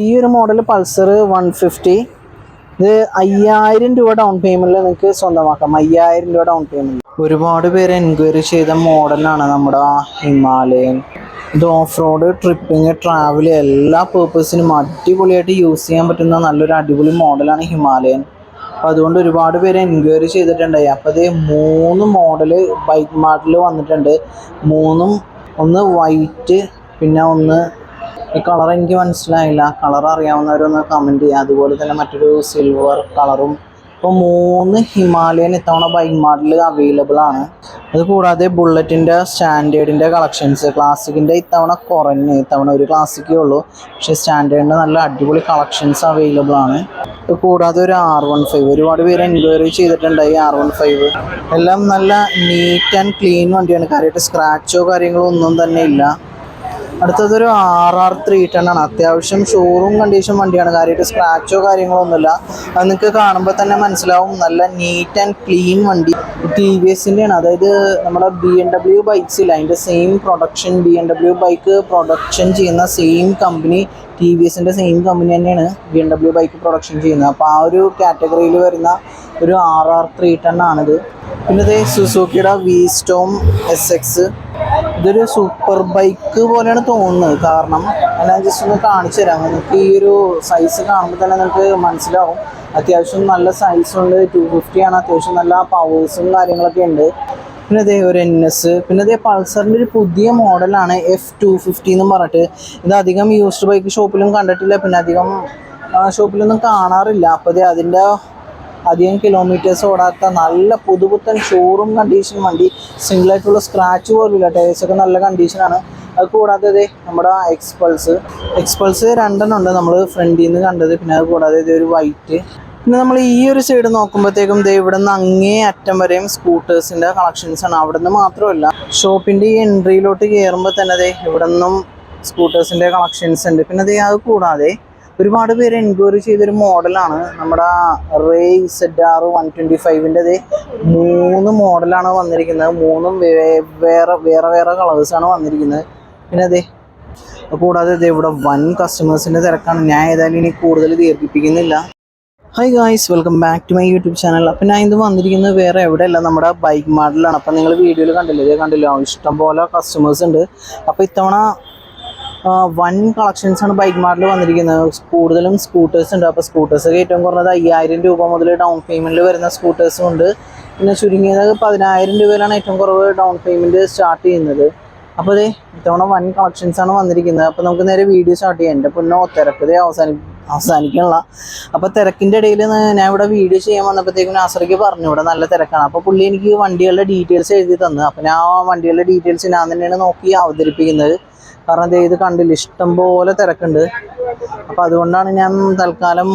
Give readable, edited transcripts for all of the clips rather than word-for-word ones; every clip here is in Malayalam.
ഈ ഒരു മോഡൽ പൾസർ 150 ഇത് 5000 രൂപ ഡൗൺ പേയ്മെന്റിൽ നിങ്ങൾക്ക് സ്വന്തമാക്കാം. 5000 രൂപ ഡൗൺ പേയ്മെന്റ്. ഒരുപാട് പേര് എൻക്വയറി ചെയ്ത മോഡലാണ് നമ്മുടെ ഹിമാലയൻ. ഇത് ഓഫ് റോഡ്, ട്രിപ്പിങ്, ട്രാവൽ എല്ലാ പേർപ്പസിനും അടിപൊളിയായിട്ട് യൂസ് ചെയ്യാൻ പറ്റുന്ന നല്ലൊരു അടിപൊളി മോഡലാണ് ഹിമാലയൻ. അപ്പോൾ അതുകൊണ്ട് ഒരുപാട് പേര് എൻക്വയറി ചെയ്തിട്ടുണ്ടായി. അപ്പോൾ ഇത് 3 മോഡല് ബൈക്ക് മാർട്ടിൽ വന്നിട്ടുണ്ട്. 3ഉം ഒന്ന് വൈറ്റ്, പിന്നെ ഒന്ന് ഈ കളർ എനിക്ക് മനസ്സിലായില്ല, കളർ അറിയാവുന്നവരൊന്ന് കമൻറ്റ് ചെയ്യുക. അതുപോലെ തന്നെ മറ്റൊരു സിൽവർ കളറും. ഇപ്പോൾ 3 ഹിമാലയൻ ഇത്തവണ ബൈക്ക് മാർട്ടിൽ അവൈലബിൾ ആണ്. അതുകൂടാതെ ബുള്ളറ്റിൻ്റെ സ്റ്റാൻഡേർഡിൻ്റെ കളക്ഷൻസ്, ക്ലാസിക്കിൻ്റെ ഇത്തവണ ഇത്തവണ ഒരു ക്ലാസിക്കേ ഉള്ളൂ. പക്ഷേ സ്റ്റാൻഡേർഡിൻ്റെ നല്ല അടിപൊളി കളക്ഷൻസ് അവൈലബിൾ ആണ്. ഇത് കൂടാതെ ഒരു R15 ഒരുപാട് പേര് എൻക്വയറി ചെയ്തിട്ടുണ്ട്. ഈ R15 എല്ലാം നല്ല നീറ്റ് ആൻഡ് ക്ലീൻ വണ്ടിയാണ്. കാര്യമായിട്ട് സ്ക്രാച്ചോ കാര്യങ്ങളോ ഒന്നും തന്നെ ഇല്ല. അടുത്തതൊരു RR 310 ആണ്. അത്യാവശ്യം ഷോറൂം കണ്ടീഷൻ വണ്ടിയാണ്. കാര്യമായിട്ട് സ്ക്രാച്ചോ കാര്യങ്ങളോ ഒന്നുമില്ല. അത് നിങ്ങൾക്ക് കാണുമ്പോൾ തന്നെ മനസ്സിലാവും. നല്ല നീറ്റ് ആൻഡ് ക്ലീൻ വണ്ടി. TVSൻ്റെ ആണ്. അതായത് നമ്മുടെ BMW ബൈക്സിൽ അതിൻ്റെ same production, BMW bike production ചെയ്യുന്ന സെയിം കമ്പനി, TVSൻ്റെ സെയിം കമ്പനി തന്നെയാണ് BMW ബൈക്ക് പ്രൊഡക്ഷൻ ചെയ്യുന്നത്. അപ്പോൾ ആ ഒരു കാറ്റഗറിയിൽ വരുന്ന ഒരു RR 310 ആണിത്. പിന്നെ ഇത് സുസുക്കിയുടെ V-Storm SX. ഇതൊരു സൂപ്പർ ബൈക്ക് പോലെയാണ് തോന്നുന്നത്. കാരണം ഞാൻ ജസ്റ്റ് ഒന്ന് കാണിച്ചു തരാം. നിങ്ങൾക്ക് ഈ ഒരു സൈസ് കാണുമ്പോൾ തന്നെ നിങ്ങൾക്ക് മനസ്സിലാവും. അത്യാവശ്യം നല്ല സൈസുണ്ട്. 250 ആണ്. അത്യാവശ്യം നല്ല പവേഴ്സും കാര്യങ്ങളൊക്കെ ഉണ്ട്. പിന്നെ ഇതേ ഒരു NS. പിന്നെ ഇതേ പൾസറിൻ്റെ ഒരു പുതിയ മോഡലാണ് F250 എന്ന് പറഞ്ഞിട്ട്. ഇത് അധികം യൂസ്ഡ് ബൈക്ക് ഷോപ്പിലും കണ്ടിട്ടില്ല, പിന്നെ അധികം ഷോപ്പിലൊന്നും കാണാറില്ല. അപ്പോൾ അതിൻ്റെ അധികം കിലോമീറ്റേഴ്സ് ഓടാത്ത നല്ല പുതുപുത്തൻ ഷോറൂം കണ്ടീഷൻ വണ്ടി. സിംഗിളായിട്ടുള്ള സ്ക്രാച്ച് പോലുമില്ല. ടയേഴ്സൊക്കെ നല്ല കണ്ടീഷനാണ്. അത് കൂടാതെ നമ്മുടെ എക്സ്പൾസ് 2 ഉണ്ട് നമ്മൾ ഫ്രണ്ടിൽ നിന്ന് കണ്ടത്. പിന്നെ അത് കൂടാതെ ഇത് ഒരു വൈറ്റ്. പിന്നെ നമ്മൾ ഈ ഒരു സൈഡ് നോക്കുമ്പോഴത്തേക്കും ഇവിടെ നിന്ന് അങ്ങേ അറ്റം വരെയും സ്കൂട്ടേഴ്സിൻ്റെ കളക്ഷൻസാണ്. അവിടെ നിന്ന് മാത്രമല്ല, ഷോപ്പിൻ്റെ ഈ എൻട്രിയിലോട്ട് കയറുമ്പോൾ തന്നെ ഇവിടെ നിന്നും സ്കൂട്ടേഴ്സിൻ്റെ കളക്ഷൻസ് ഉണ്ട്. പിന്നെ അത് കൂടാതെ ഒരുപാട് പേര് എൻക്വയറി ചെയ്തൊരു മോഡലാണ് നമ്മുടെ റേ ZR 125ൻ്റെ 3 മോഡലാണ് വന്നിരിക്കുന്നത്. 3ഉം വേറെ കളേഴ്സാണ് വന്നിരിക്കുന്നത്. പിന്നെ കൂടാതെ ഇവിടെ വൻ കസ്റ്റമേഴ്സിൻ്റെ തിരക്കാണ്. ഞാൻ ഏതായാലും ഇനി കൂടുതൽ ദീർഘിപ്പിക്കുന്നില്ല. Hi guys, welcome back to my YouTube channel. അപ്പം ഞാൻ ഇത് വന്നിരിക്കുന്നത് വേറെ എവിടെയല്ല, നമ്മുടെ ബൈക്ക് മാർട്ടിലാണ്. അപ്പം നിങ്ങൾ വീഡിയോയിൽ കണ്ടില്ലേ, ഇഷ്ടംപോലെ കസ്റ്റമേഴ്സ് ഉണ്ട്. അപ്പോൾ ഇത്തവണ വൻ കളക്ഷൻസാണ് ബൈക്ക് മാർട്ടിൽ വന്നിരിക്കുന്നത്. കൂടുതലും സ്കൂട്ടേഴ്സ് ഉണ്ട്. അപ്പോൾ സ്കൂട്ടേഴ്സൊക്കെ ഏറ്റവും കുറഞ്ഞത് 5000 രൂപ മുതൽ ഡൗൺ പേയ്മെൻറ്റിൽ വരുന്ന സ്കൂട്ടേഴ്സും ഉണ്ട്. പിന്നെ ചുരുങ്ങിയത് 10000 രൂപയിലാണ് ഏറ്റവും കുറവ് ഡൗൺ പേയ്മെൻറ്റ് സ്റ്റാർട്ട് ചെയ്യുന്നത്. അപ്പോൾ ഇത്തവണ വൻ കളക്ഷൻസാണ് വന്നിരിക്കുന്നത്. അപ്പോൾ നമുക്ക് നേരെ വീഡിയോ സ്റ്റാർട്ട് ചെയ്യാം. എൻ്റെ പൊന്നോ, തിരക്കത് അവസാനിക്കാനുള്ള. അപ്പോൾ തിരക്കിൻ്റെ ഇടയിൽ ഞാൻ ഇവിടെ വീഡിയോ ചെയ്യാൻ വന്നപ്പോഴത്തേക്കും നാസറിക്ക് പറഞ്ഞു ഇവിടെ നല്ല തിരക്കാണ്. അപ്പോൾ പുള്ളി എനിക്ക് വണ്ടികളുടെ ഡീറ്റെയിൽസ് എഴുതി തന്നു. അപ്പോൾ ഞാൻ ആ വണ്ടികളുടെ ഡീറ്റെയിൽസ് ഞാൻ തന്നെയാണ് നോക്കി അവതരിപ്പിക്കുന്നത്. കാരണം ഇത് കണ്ടില്ല, ഇഷ്ടംപോലെ തിരക്കുണ്ട്. അപ്പോൾ അതുകൊണ്ടാണ് ഞാൻ തൽക്കാലം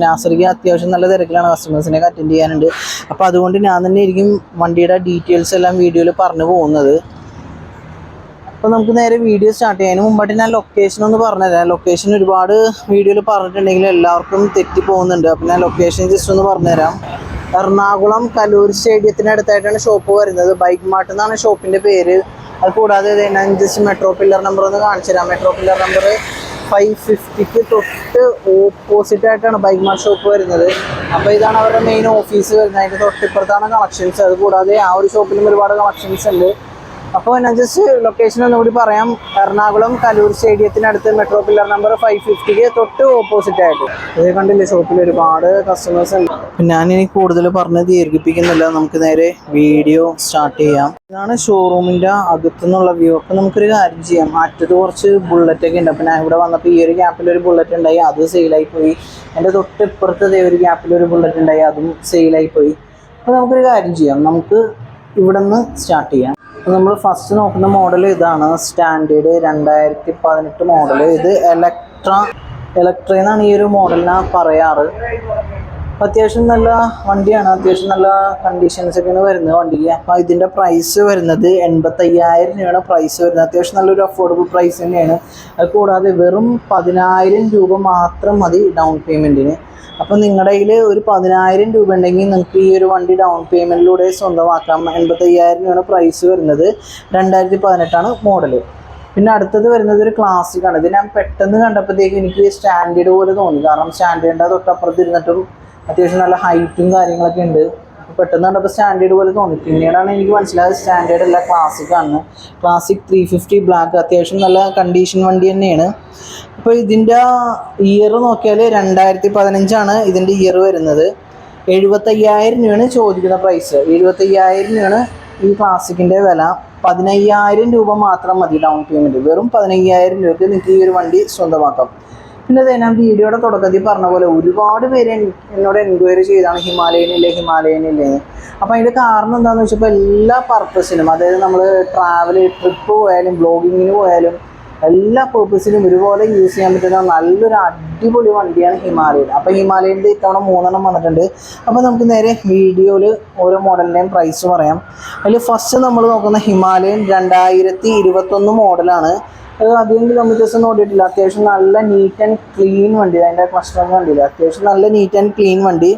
നാസറിക്ക് അത്യാവശ്യം നല്ല തിരക്കിലാണ്, കസ്റ്റമേഴ്സിനെയൊക്കെ അറ്റൻഡ് ചെയ്യാനുണ്ട്. അപ്പോൾ അതുകൊണ്ട് ഞാൻ തന്നെ ആയിരിക്കും വണ്ടിയുടെ ഡീറ്റെയിൽസ് എല്ലാം വീഡിയോയിൽ പറഞ്ഞു പോകുന്നത്. അപ്പോൾ നമുക്ക് നേരെ വീഡിയോ സ്റ്റാർട്ട് ചെയ്യാൻ മുമ്പായിട്ട് ഞാൻ ലൊക്കേഷൻ ഒന്ന് പറഞ്ഞുതരാം. ലൊക്കേഷൻ ഒരുപാട് വീഡിയോയിൽ പറഞ്ഞിട്ടുണ്ടെങ്കിൽ എല്ലാവർക്കും തെറ്റിപ്പോകുന്നുണ്ട്. അപ്പോൾ ഞാൻ ലൊക്കേഷൻ ജസ്റ്റ് ഒന്ന് പറഞ്ഞുതരാം. എറണാകുളം കലൂർ സ്റ്റേഡിയത്തിനടുത്തായിട്ടാണ് ഷോപ്പ് വരുന്നത്. ബൈക്ക് മാർട്ട് എന്നാണ് ഷോപ്പിൻ്റെ പേര്. അത് കൂടാതെ ഞാൻ ജസ്റ്റ് മെട്രോ പില്ലർ നമ്പർ ഒന്ന് കാണിച്ചു തരാം. മെട്രോ പില്ലർ നമ്പർ 550ക്ക് തൊട്ട് ഓപ്പോസിറ്റ് ആയിട്ടാണ് ബൈക്ക് മാർട്ട് ഷോപ്പ് വരുന്നത്. അപ്പോൾ ഇതാണ് അവരുടെ മെയിൻ ഓഫീസ് വരുന്നത്. അതിൻ്റെ തൊട്ടിപ്പുറത്താണ് കളക്ഷൻസ്. അത് കൂടാതെ ആ ഒരു ഷോപ്പിലും ഒരുപാട് കളക്ഷൻസ് ഉണ്ട്. അപ്പോൾ ഞാൻ ജസ്റ്റ് ലൊക്കേഷൻ ഒന്നുകൂടി പറയാം. എറണാകുളം കലൂർ സ്റ്റേഡിയത്തിനടുത്ത് മെട്രോ പില്ലർ നമ്പർ 550ക്ക് തൊട്ട് ഓപ്പോസിറ്റ് ആയിട്ട്. ഇത് കണ്ടില്ലേ, ഷോപ്പിൽ ഒരുപാട് കസ്റ്റമേഴ്സ് ഉണ്ട്. ഞാനിനി കൂടുതൽ പറഞ്ഞ് ദീർഘിപ്പിക്കുന്നില്ല, നമുക്ക് നേരെ വീഡിയോ സ്റ്റാർട്ട് ചെയ്യാം. ഇതാണ് ഷോറൂമിൻ്റെ അകത്തുനിന്നുള്ള വ്യൂ. അപ്പോൾ നമുക്കൊരു കാര്യം ചെയ്യാം. അറ്റത്ത് കുറച്ച് ബുള്ളറ്റൊക്കെ ഉണ്ട്. അപ്പോൾ ഞാൻ ഇവിടെ വന്നപ്പോൾ ഈ ഒരു ഗ്യാപ്പിലൊരു ബുള്ളറ്റ് ഉണ്ടായി, അത് സെയിലായിപ്പോയി. എൻ്റെ തൊട്ടിപ്പുറത്ത് ഒരു ഗ്യാപ്പിലൊരു ബുള്ളറ്റ് ഉണ്ടായി, അതും സെയിലായിപ്പോയി. അപ്പോൾ നമുക്കൊരു കാര്യം ചെയ്യാം, നമുക്ക് ഇവിടെ നിന്ന് സ്റ്റാർട്ട് ചെയ്യാം. നമ്മൾ ഫസ്റ്റ് നോക്കുന്ന മോഡൽ ഇതാണ്, സ്റ്റാൻഡേർഡ് 2018 മോഡൽ. ഇത് എലക്ട്ര എന്നാണ് ഈ ഒരു മോഡലിനെ പറയാറ്. അത്യാവശ്യം നല്ല വണ്ടിയാണ്, അത്യാവശ്യം നല്ല കണ്ടീഷൻസൊക്കെയാണ് വരുന്നത് വണ്ടിക്ക്. അപ്പോൾ ഇതിൻ്റെ പ്രൈസ് വരുന്നത് 85,000 രൂപയാണ് പ്രൈസ് വരുന്നത്. അത്യാവശ്യം നല്ലൊരു അഫോർഡബിൾ പ്രൈസ് തന്നെയാണ്. അത് കൂടാതെ വെറും 10,000 രൂപ മാത്രം മതി ഡൗൺ പേയ്മെൻറ്റിന്. അപ്പോൾ നിങ്ങളുടെ കയ്യിൽ ഒരു 10,000 രൂപ ഉണ്ടെങ്കിൽ നിങ്ങൾക്ക് ഈ ഒരു വണ്ടി ഡൗൺ പേയ്മെൻറ്റിലൂടെ സ്വന്തമാക്കാം. 85,000 രൂപയാണ് പ്രൈസ് വരുന്നത്. 2018 മോഡൽ. പിന്നെ അടുത്തത് വരുന്നത് ഒരു ക്ലാസിക് ആണ്. ഇത് ഞാൻ പെട്ടെന്ന് കണ്ടപ്പോഴത്തേക്ക് എനിക്ക് സ്റ്റാൻഡേർഡ് പോലെ തോന്നി. കാരണം സ്റ്റാൻഡേർഡിൻ്റെ തൊട്ടപ്പുറത്ത് ഇരുന്നിട്ടും അത്യാവശ്യം നല്ല ഹൈറ്റും കാര്യങ്ങളൊക്കെ ഉണ്ട്. പെട്ടെന്ന് കണ്ടപ്പോൾ സ്റ്റാൻഡേർഡ് പോലെ തോന്നി. പിന്നീടാണ് എനിക്ക് മനസ്സിലായത് സ്റ്റാൻഡേർഡ് അല്ല, ക്ലാസിക് ആണ്. ക്ലാസിക് 350 ബ്ലാക്ക്, അത്യാവശ്യം നല്ല കണ്ടീഷൻ വണ്ടി തന്നെയാണ്. അപ്പോൾ ഇതിൻ്റെ ഇയർ നോക്കിയാൽ 2015 ഇതിൻ്റെ ഇയർ വരുന്നത്. 75,000 രൂപയാണ് ചോദിക്കുന്ന പ്രൈസ്. 75,000 രൂപയാണ് ഈ ക്ലാസിക്കിൻ്റെ വില. 15,000 രൂപ മാത്രം മതി ഡൗൺ പേയ്മെൻറ്റ്. വെറും 15,000 രൂപയ്ക്ക് നിങ്ങൾക്ക് ഈ ഒരു വണ്ടി സ്വന്തമാക്കാം. പിന്നെ ഞാൻ വീഡിയോയുടെ തുടക്കത്തിൽ പറഞ്ഞ പോലെ ഒരുപാട് പേര് എന്നോട് എൻക്വയറി ചെയ്താണ് ഹിമാലയനില്ലേ. അപ്പോൾ അതിൻ്റെ കാരണം എന്താണെന്ന് വെച്ചപ്പോൾ എല്ലാ പർപ്പസിനും, അതായത് നമ്മൾ ട്രാവൽ ട്രിപ്പ് പോയാലും ബ്ലോഗിങ്ങിന് പോയാലും എല്ലാ പർപ്പസിനും ഒരുപോലെ യൂസ് ചെയ്യാൻ പറ്റുന്ന നല്ലൊരു അടിപൊളി വണ്ടിയാണ് ഹിമാലയൻ. അപ്പോൾ ഹിമാലയൻ്റെ ഇത്തവണ 3 വന്നിട്ടുണ്ട്. അപ്പോൾ നമുക്ക് നേരെ വീഡിയോയിൽ ഓരോ മോഡലിൻ്റെയും പ്രൈസ് പറയാം. അതിൽ ഫസ്റ്റ് നമ്മൾ നോക്കുന്ന ഹിമാലയൻ 2021 മോഡലാണ്. അത് അധികം കിലോമീറ്റേഴ്സ് ഒന്നും ഓടിയിട്ടില്ല. അത്യാവശ്യം നല്ല നീറ്റ് ആൻഡ് ക്ലീൻ വണ്ടി. അതിൻ്റെ ക്ലസ്റ്ററിങ് കണ്ടില്ല, അത്യാവശ്യം നല്ല നീറ്റ് ആൻഡ് ക്ലീൻ വണ്ടി.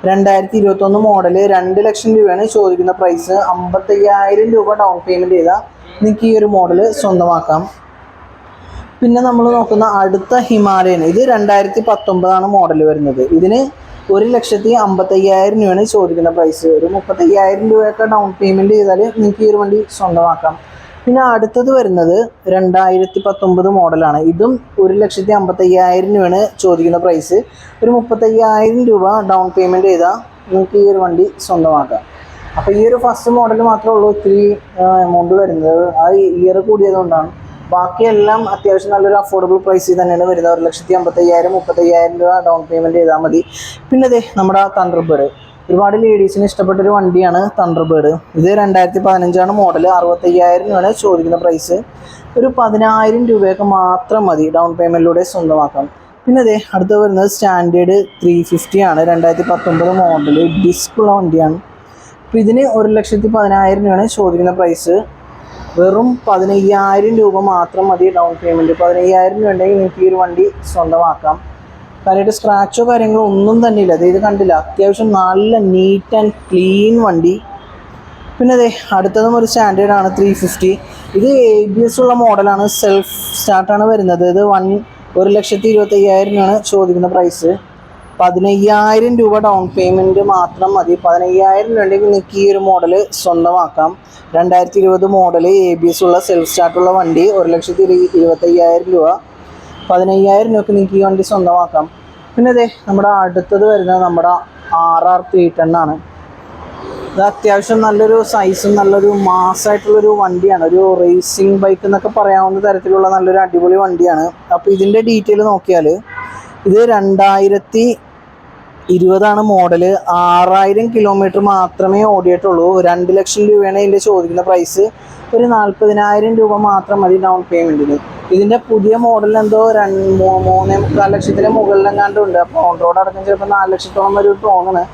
2021 മോഡല്. 2 ലക്ഷം രൂപയാണ് ചോദിക്കുന്ന പ്രൈസ്. 55,000 രൂപ ഡൗൺ പേയ്മെൻറ്റ് ചെയ്താൽ നിങ്ങൾക്ക് ഈ ഒരു മോഡൽ സ്വന്തമാക്കാം. പിന്നെ നമ്മൾ നോക്കുന്ന അടുത്ത ഹിമാലയൻ, ഇത് 2019 മോഡൽ വരുന്നത്. ഇതിന് 1,55,000 രൂപയാണ് ചോദിക്കുന്ന പ്രൈസ്. ഒരു 35,000 രൂപയൊക്കെ ഡൗൺ പേയ്മെൻറ്റ് ചെയ്താൽ നിങ്ങൾക്ക് ഈ ഒരു വണ്ടി സ്വന്തമാക്കാം. പിന്നെ അടുത്തത് വരുന്നത് 2019 മോഡലാണ്. ഇതും 1,55,000 രൂപയാണ് ചോദിക്കുന്ന പ്രൈസ്. ഒരു 35,000 രൂപ ഡൗൺ പേയ്മെൻറ്റ് ചെയ്താൽ നിങ്ങൾക്ക് ഈ ഒരു വണ്ടി സ്വന്തമാക്കാം. അപ്പോൾ ഈ ഒരു ഫസ്റ്റ് മോഡൽ മാത്രമേ ഉള്ളൂ ഇത്തിരി എമൗണ്ട് വരുന്നത്. ആ ഇയർ കൂടിയതുകൊണ്ടാണ്. ബാക്കിയെല്ലാം അത്യാവശ്യം നല്ലൊരു അഫോർഡബിൾ പ്രൈസിൽ തന്നെയാണ് വരുന്നത്. 1,55,000 35,000 രൂപ ഡൗൺ പേയ്മെൻറ്റ് ചെയ്താൽ മതി. പിന്നെ നമ്മുടെ തണ്ടർബേർഡ്, ഒരുപാട് ലേഡീസിന് ഇഷ്ടപ്പെട്ടൊരു വണ്ടിയാണ് തണ്ടർബേർഡ്. ഇത് 2015 മോഡൽ. 65,000 രൂപയാണ് ചോദിക്കുന്ന പ്രൈസ്. ഒരു 10,000 രൂപയൊക്കെ മാത്രം മതി ഡൗൺ പേയ്മെൻറ്റിലൂടെ സ്വന്തമാക്കാം. പിന്നെ അടുത്ത് വരുന്നത് സ്റ്റാൻഡേർഡ് 350 ആണ്. 2019 മോഡൽ ഡിസ്കുള്ള വണ്ടിയാണ്. അപ്പോൾ ഇതിന് 1,10,000 രൂപയാണ് ചോദിക്കുന്ന പ്രൈസ്. വെറും 15,000 രൂപ മാത്രം മതി ഡൗൺ പേയ്മെൻറ്റ്. 15,000 രൂപ ഉണ്ടെങ്കിൽ നിങ്ങൾക്ക് ഈ ഒരു വണ്ടി സ്വന്തമാക്കാം. കാര്യമായിട്ട് സ്ക്രാച്ചോ കാര്യങ്ങളോ ഒന്നും തന്നെ ഇല്ല. ഇത് കണ്ടില്ല, അത്യാവശ്യം നല്ല നീറ്റ് ആൻഡ് ക്ലീൻ വണ്ടി. പിന്നെ അടുത്തതും ഒരു സ്റ്റാൻഡേർഡ് ആണ് 350. ഇത് ABS ഉള്ള മോഡലാണ്. സെൽഫ് സ്റ്റാർട്ടാണ് വരുന്നത്. ഇത് 1,25,000 രൂപയാണ് ചോദിക്കുന്ന പ്രൈസ്. 15,000 രൂപ ഡൗൺ പേയ്മെൻറ്റ് മാത്രം മതി. 15,000 രൂപ ഉണ്ടെങ്കിൽ നിങ്ങൾക്ക് ഈ ഒരു മോഡൽ സ്വന്തമാക്കാം. 2020 മോഡൽ ABS ഉള്ള സെൽഫ് സ്റ്റാർട്ടുള്ള വണ്ടി. 1,25,000 രൂപ. 15,000 രൂപയ്ക്ക് നിങ്ങൾക്ക് ഈ വണ്ടി സ്വന്തമാക്കാം. പിന്നെ നമ്മുടെ അടുത്തത് വരുന്നത് നമ്മുടെ RR 310 ആണ്. ഇത് അത്യാവശ്യം നല്ലൊരു സൈസും നല്ലൊരു മാസ്സായിട്ടുള്ളൊരു വണ്ടിയാണ്. ഒരു റേസിംഗ് ബൈക്ക് എന്നൊക്കെ പറയാവുന്ന തരത്തിലുള്ള നല്ലൊരു അടിപൊളി വണ്ടിയാണ്. അപ്പോൾ ഇതിൻ്റെ ഡീറ്റെയിൽ നോക്കിയാൽ ഇത് 2020 മോഡൽ. 6,000 കിലോമീറ്റർ മാത്രമേ ഓടിയിട്ടുള്ളൂ. 2 ലക്ഷം രൂപയാണ് ഇതിൻ്റെ ചോദിക്കുന്ന പ്രൈസ്. ഒരു 40,000 രൂപ മാത്രം മതി ഡൗൺ പേയ്മെൻറ്റിന്. ഇതിൻ്റെ പുതിയ മോഡൽ എന്തോ 3.25 ലക്ഷത്തിന് മുകളിലെങ്ങാണ്ടുണ്ട്. അപ്പോൾ ഓൺ റോഡ് അടക്കം ചിലപ്പോൾ 4 ലക്ഷത്തോളം വരെ തോന്നുന്നു.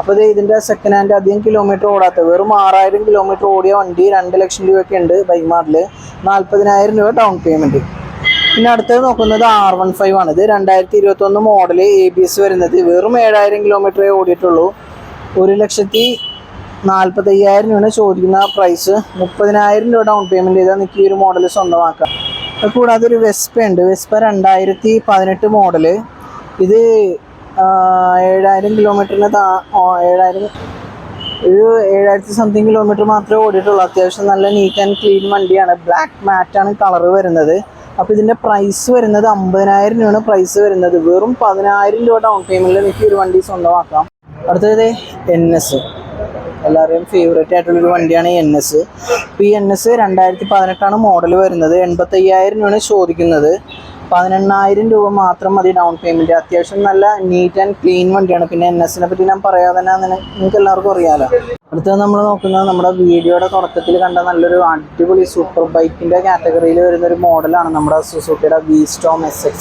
അപ്പോൾ ഇതിൻ്റെ സെക്കൻഡ് ഹാൻഡ് അധികം കിലോമീറ്റർ ഓടാത്ത വെറും 6,000 കിലോമീറ്റർ ഓടിയ വണ്ടി 2 ലക്ഷം രൂപയൊക്കെ ഉണ്ട് ബൈക്ക് മാറിൽ. 40,000 രൂപ ഡൗൺ പേയ്മെൻറ്റ്. പിന്നെ അടുത്തത് നോക്കുന്നത് R15 ആണ്. ഇത് 2021 മോഡൽ. ABS വരുന്നത്. വെറും 7,000 കിലോമീറ്ററേ ഓടിയിട്ടുള്ളൂ. 1,45,000 രൂപയാണ് ചോദിക്കുന്ന പ്രൈസ്. 30,000 രൂപ ഡൗൺ പേയ്മെൻറ്റ് ചെയ്താൽ നിങ്ങൾക്ക് ഈ ഒരു മോഡൽ സ്വന്തമാക്കാം. കൂടാതെ ഒരു വെസ്പ ഉണ്ട്. Vespa 2018 model. ഇത് 7,000 കിലോമീറ്ററിന് 7,000 സംതിങ് കിലോമീറ്റർ മാത്രമേ ഓടിയിട്ടുള്ളൂ. അത്യാവശ്യം നല്ല നീറ്റ് ആൻഡ് ക്ലീൻ വണ്ടിയാണ്. ബ്ലാക്ക് മാറ്റാണ് കളർ വരുന്നത്. അപ്പോൾ ഇതിൻ്റെ പ്രൈസ് വരുന്നത് 50,000 രൂപയാണ് പ്രൈസ് വരുന്നത്. വെറും 10,000 രൂപ ഡൗൺ പേയ്മെൻറ്റിൽ നിങ്ങൾക്ക് ഒരു വണ്ടി സ്വന്തമാക്കാം. അടുത്തത് NS, എല്ലാവരുടെയും ഫേവറേറ്റ് ആയിട്ടുള്ളൊരു വണ്ടിയാണ് NS. ഇപ്പോൾ ഈ NS 2018 മോഡൽ വരുന്നത്. 85,000 രൂപയാണ് ചോദിക്കുന്നത്. 18,000 രൂപ മാത്രം മതി ഡൗൺ പേയ്മെൻറ്റ്. അത്യാവശ്യം നല്ല നീറ്റ് ആൻഡ് ക്ലീൻ വണ്ടിയാണ്. പിന്നെ NSനെ പറ്റി ഞാൻ പറയാതെ തന്നെ നിങ്ങൾക്ക് എല്ലാവർക്കും അറിയാമല്ലോ. അടുത്തത് നമ്മൾ നോക്കുന്നത് നമ്മുടെ വീഡിയോയുടെ തുടക്കത്തിൽ കണ്ട നല്ലൊരു അടിപൊളി സൂപ്പർ ബൈക്കിൻ്റെ കാറ്റഗറിയിൽ വരുന്നൊരു മോഡലാണ് നമ്മുടെ സുസുക്കിയുടെ V-Storm SX.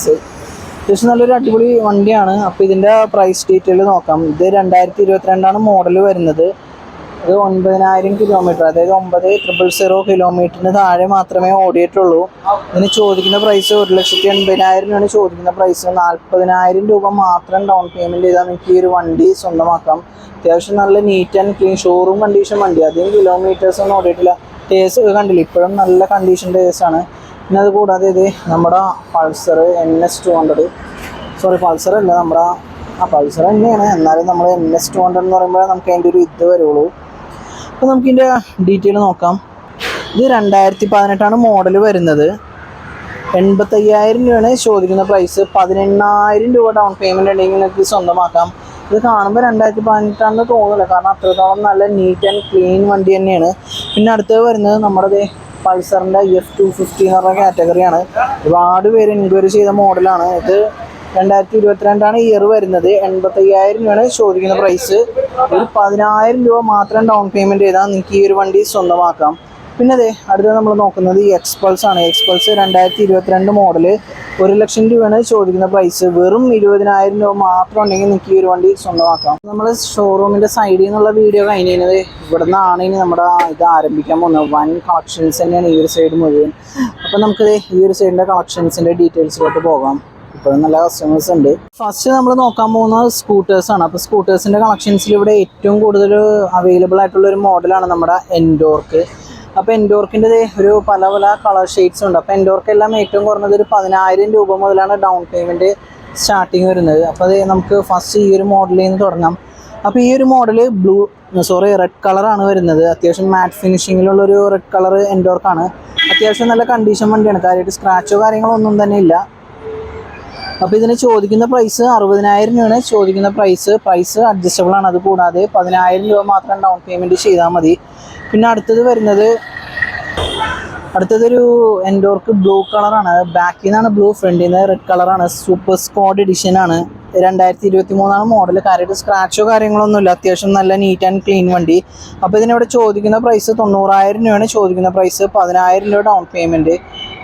അത്യാവശ്യം നല്ലൊരു അടിപൊളി വണ്ടിയാണ്. അപ്പോൾ ഇതിൻ്റെ പ്രൈസ് ഡീറ്റെയിൽ നോക്കാം. ഇത് 2022 മോഡൽ വരുന്നത്. ഇത് 9,000 കിലോമീറ്റർ, അതായത് 9,000 കിലോമീറ്ററിന് താഴെ മാത്രമേ ഓടിയിട്ടുള്ളൂ. ഇതിന് ചോദിക്കുന്ന പ്രൈസ് 1,80,000 രൂപയാണ് ചോദിക്കുന്ന പ്രൈസ്. 40,000 രൂപ മാത്രം ഡൗൺ പേയ്മെൻറ്റ് ചെയ്താൽ നിങ്ങൾക്ക് ഈ ഒരു വണ്ടി സ്വന്തമാക്കാം. അത്യാവശ്യം നല്ല neat and clean showroom condition വണ്ടി. അധികം കിലോമീറ്റേഴ്സ് ഒന്നും ഓടിയിട്ടില്ല. ടയേഴ്സ് കണ്ടില്ല, ഇപ്പോഴും നല്ല കണ്ടീഷൻ ടയേഴ്സാണ്. പിന്നെ അത് കൂടാതെ ഇത് നമ്മുടെ പൾസർ NS200, സോറി പൾസർ അല്ല, നമ്മുടെ പൾസർ തന്നെയാണ്, എന്നാലും നമ്മൾ NS200 എന്ന് പറയുമ്പോൾ നമുക്ക് അതിൻ്റെ ഒരു ഇത് വരുള്ളൂ. അപ്പോൾ നമുക്കിതിൻ്റെ ഡീറ്റെയിൽ നോക്കാം. ഇത് 2018 മോഡൽ വരുന്നത്. 85,000 രൂപയാണ് ചോദിക്കുന്ന പ്രൈസ്. 18,000 രൂപ ഡൗൺ പേയ്മെൻറ്റ് ഉണ്ടെങ്കിൽ നിങ്ങൾക്ക് സ്വന്തമാക്കാം. ഇത് കാണുമ്പോൾ 2018 തോന്നില്ല, കാരണം അത്രത്തോളം നല്ല നീറ്റ് ആൻഡ് ക്ലീൻ വണ്ടി തന്നെയാണ്. പിന്നെ അടുത്തത് വരുന്നത് നമ്മുടെ പൾസറിൻ്റെ F250 എന്ന് പറഞ്ഞ കാറ്റഗറിയാണ്. ഒരുപാട് പേര് എൻക്വയറി ചെയ്ത മോഡലാണ് ഇത്. 2022 ഇയർ വരുന്നത്. 85,000 രൂപയാണ് ചോദിക്കുന്ന പ്രൈസ്. ഒരു 10,000 രൂപ മാത്രം ഡൗൺ പേയ്മെൻറ്റ് ചെയ്താൽ നിങ്ങൾക്ക് ഈ ഒരു വണ്ടി സ്വന്തമാക്കാം. പിന്നെ അടുത്തത് നമ്മൾ നോക്കുന്നത് എക്സ്പൾസ് ആണ്. എക്സ്പൾസ് 2022 മോഡൽ 1,00,000 രൂപയാണ് ചോദിക്കുന്ന പ്രൈസ്. വെറും 20,000 രൂപ മാത്രം ഉണ്ടെങ്കിൽ നിങ്ങൾക്ക് ഈ ഒരു വണ്ടി സ്വന്തമാക്കാം. നമ്മൾ ഷോറൂമിൻ്റെ സൈഡിൽ നിന്നുള്ള വീഡിയോ കഴിഞ്ഞത് ഇവിടെ നിന്നാണ് ഇനി നമ്മുടെ ഇത് ആരംഭിക്കാൻ പോകുന്നത്. വൻ കളക്ഷൻസ് തന്നെയാണ് ഈ ഒരു സൈഡ് മുഴുവൻ. അപ്പോൾ നമുക്ക് ഈ ഒരു സൈഡിൻ്റെ കളക്ഷൻസിൻ്റെ ഡീറ്റെയിൽസിലോട്ട് പോകാം. ഇപ്പോഴും നല്ല കസ്റ്റമേഴ്സ് ഉണ്ട്. ഫസ്റ്റ് നമ്മൾ നോക്കാൻ പോകുന്നത് സ്കൂട്ടേഴ്സാണ്. അപ്പോൾ സ്കൂട്ടേഴ്സിൻ്റെ കളക്ഷൻസിൽ ഇവിടെ ഏറ്റവും കൂടുതൽ അവൈലബിൾ ആയിട്ടുള്ള ഒരു മോഡലാണ് നമ്മുടെ എൻഡോർക്ക്. അപ്പോൾ എൻഡോർക്കിൻ്റെ ഒരു പല കളർ ഷെയ്ഡ്സ് ഉണ്ട്. അപ്പോൾ എൻഡോർക്ക് എല്ലാം ഏറ്റവും കുറഞ്ഞത് ഒരു 10,000 രൂപ മുതലാണ് ഡൗൺ പേയ്മെൻറ്റ് സ്റ്റാർട്ടിങ് വരുന്നത്. അപ്പോൾ നമുക്ക് ഫസ്റ്റ് ഈ ഒരു മോഡലിൽ നിന്ന് തുടങ്ങാം. അപ്പോൾ ഈ ഒരു മോഡൽ റെഡ് കളറാണ് വരുന്നത്. അത്യാവശ്യം മാറ്റ് ഫിനിഷിങ്ങിലുള്ളൊരു റെഡ് കളർ എൻഡോർക്കാണ്. അത്യാവശ്യം നല്ല കണ്ടീഷൻ വണ്ടിയാണ്, കാര്യമായിട്ട് സ്ക്രാച്ചോ കാര്യങ്ങളോ ഒന്നും തന്നെ ഇല്ല. അപ്പോൾ ഇതിന് ചോദിക്കുന്ന പ്രൈസ് 60,000 രൂപയാണ് ചോദിക്കുന്ന പ്രൈസ് അഡ്ജസ്റ്റബിൾ ആണ്. അതുകൂടാതെ 10,000 രൂപ മാത്രം ഡൗൺ പേയ്മെൻറ്റ് ചെയ്താൽ മതി. പിന്നെ അടുത്തതൊരു എൻഡോർക്ക് ബ്ലൂ കളറാണ്. ബാക്കിൽ നിന്നാണ് ബ്ലൂ, ഫ്രണ്ടിൽ നിന്ന് റെഡ് കളറാണ്. സൂപ്പർ സ്ക്വാഡ് എഡിഷൻ ആണ്. 2023 മോഡൽ. കാര്യമായിട്ട് സ്ക്രാച്ചോ കാര്യങ്ങളൊന്നുമില്ല, അത്യാവശ്യം നല്ല നീറ്റ് ആൻഡ് ക്ലീൻ വണ്ടി. അപ്പോൾ ഇതിനിവിടെ ചോദിക്കുന്ന പ്രൈസ് 90,000 രൂപയാണ് ചോദിക്കുന്ന പ്രൈസ്. 10,000 രൂപ ഡൗൺ പേയ്മെൻറ്റ്.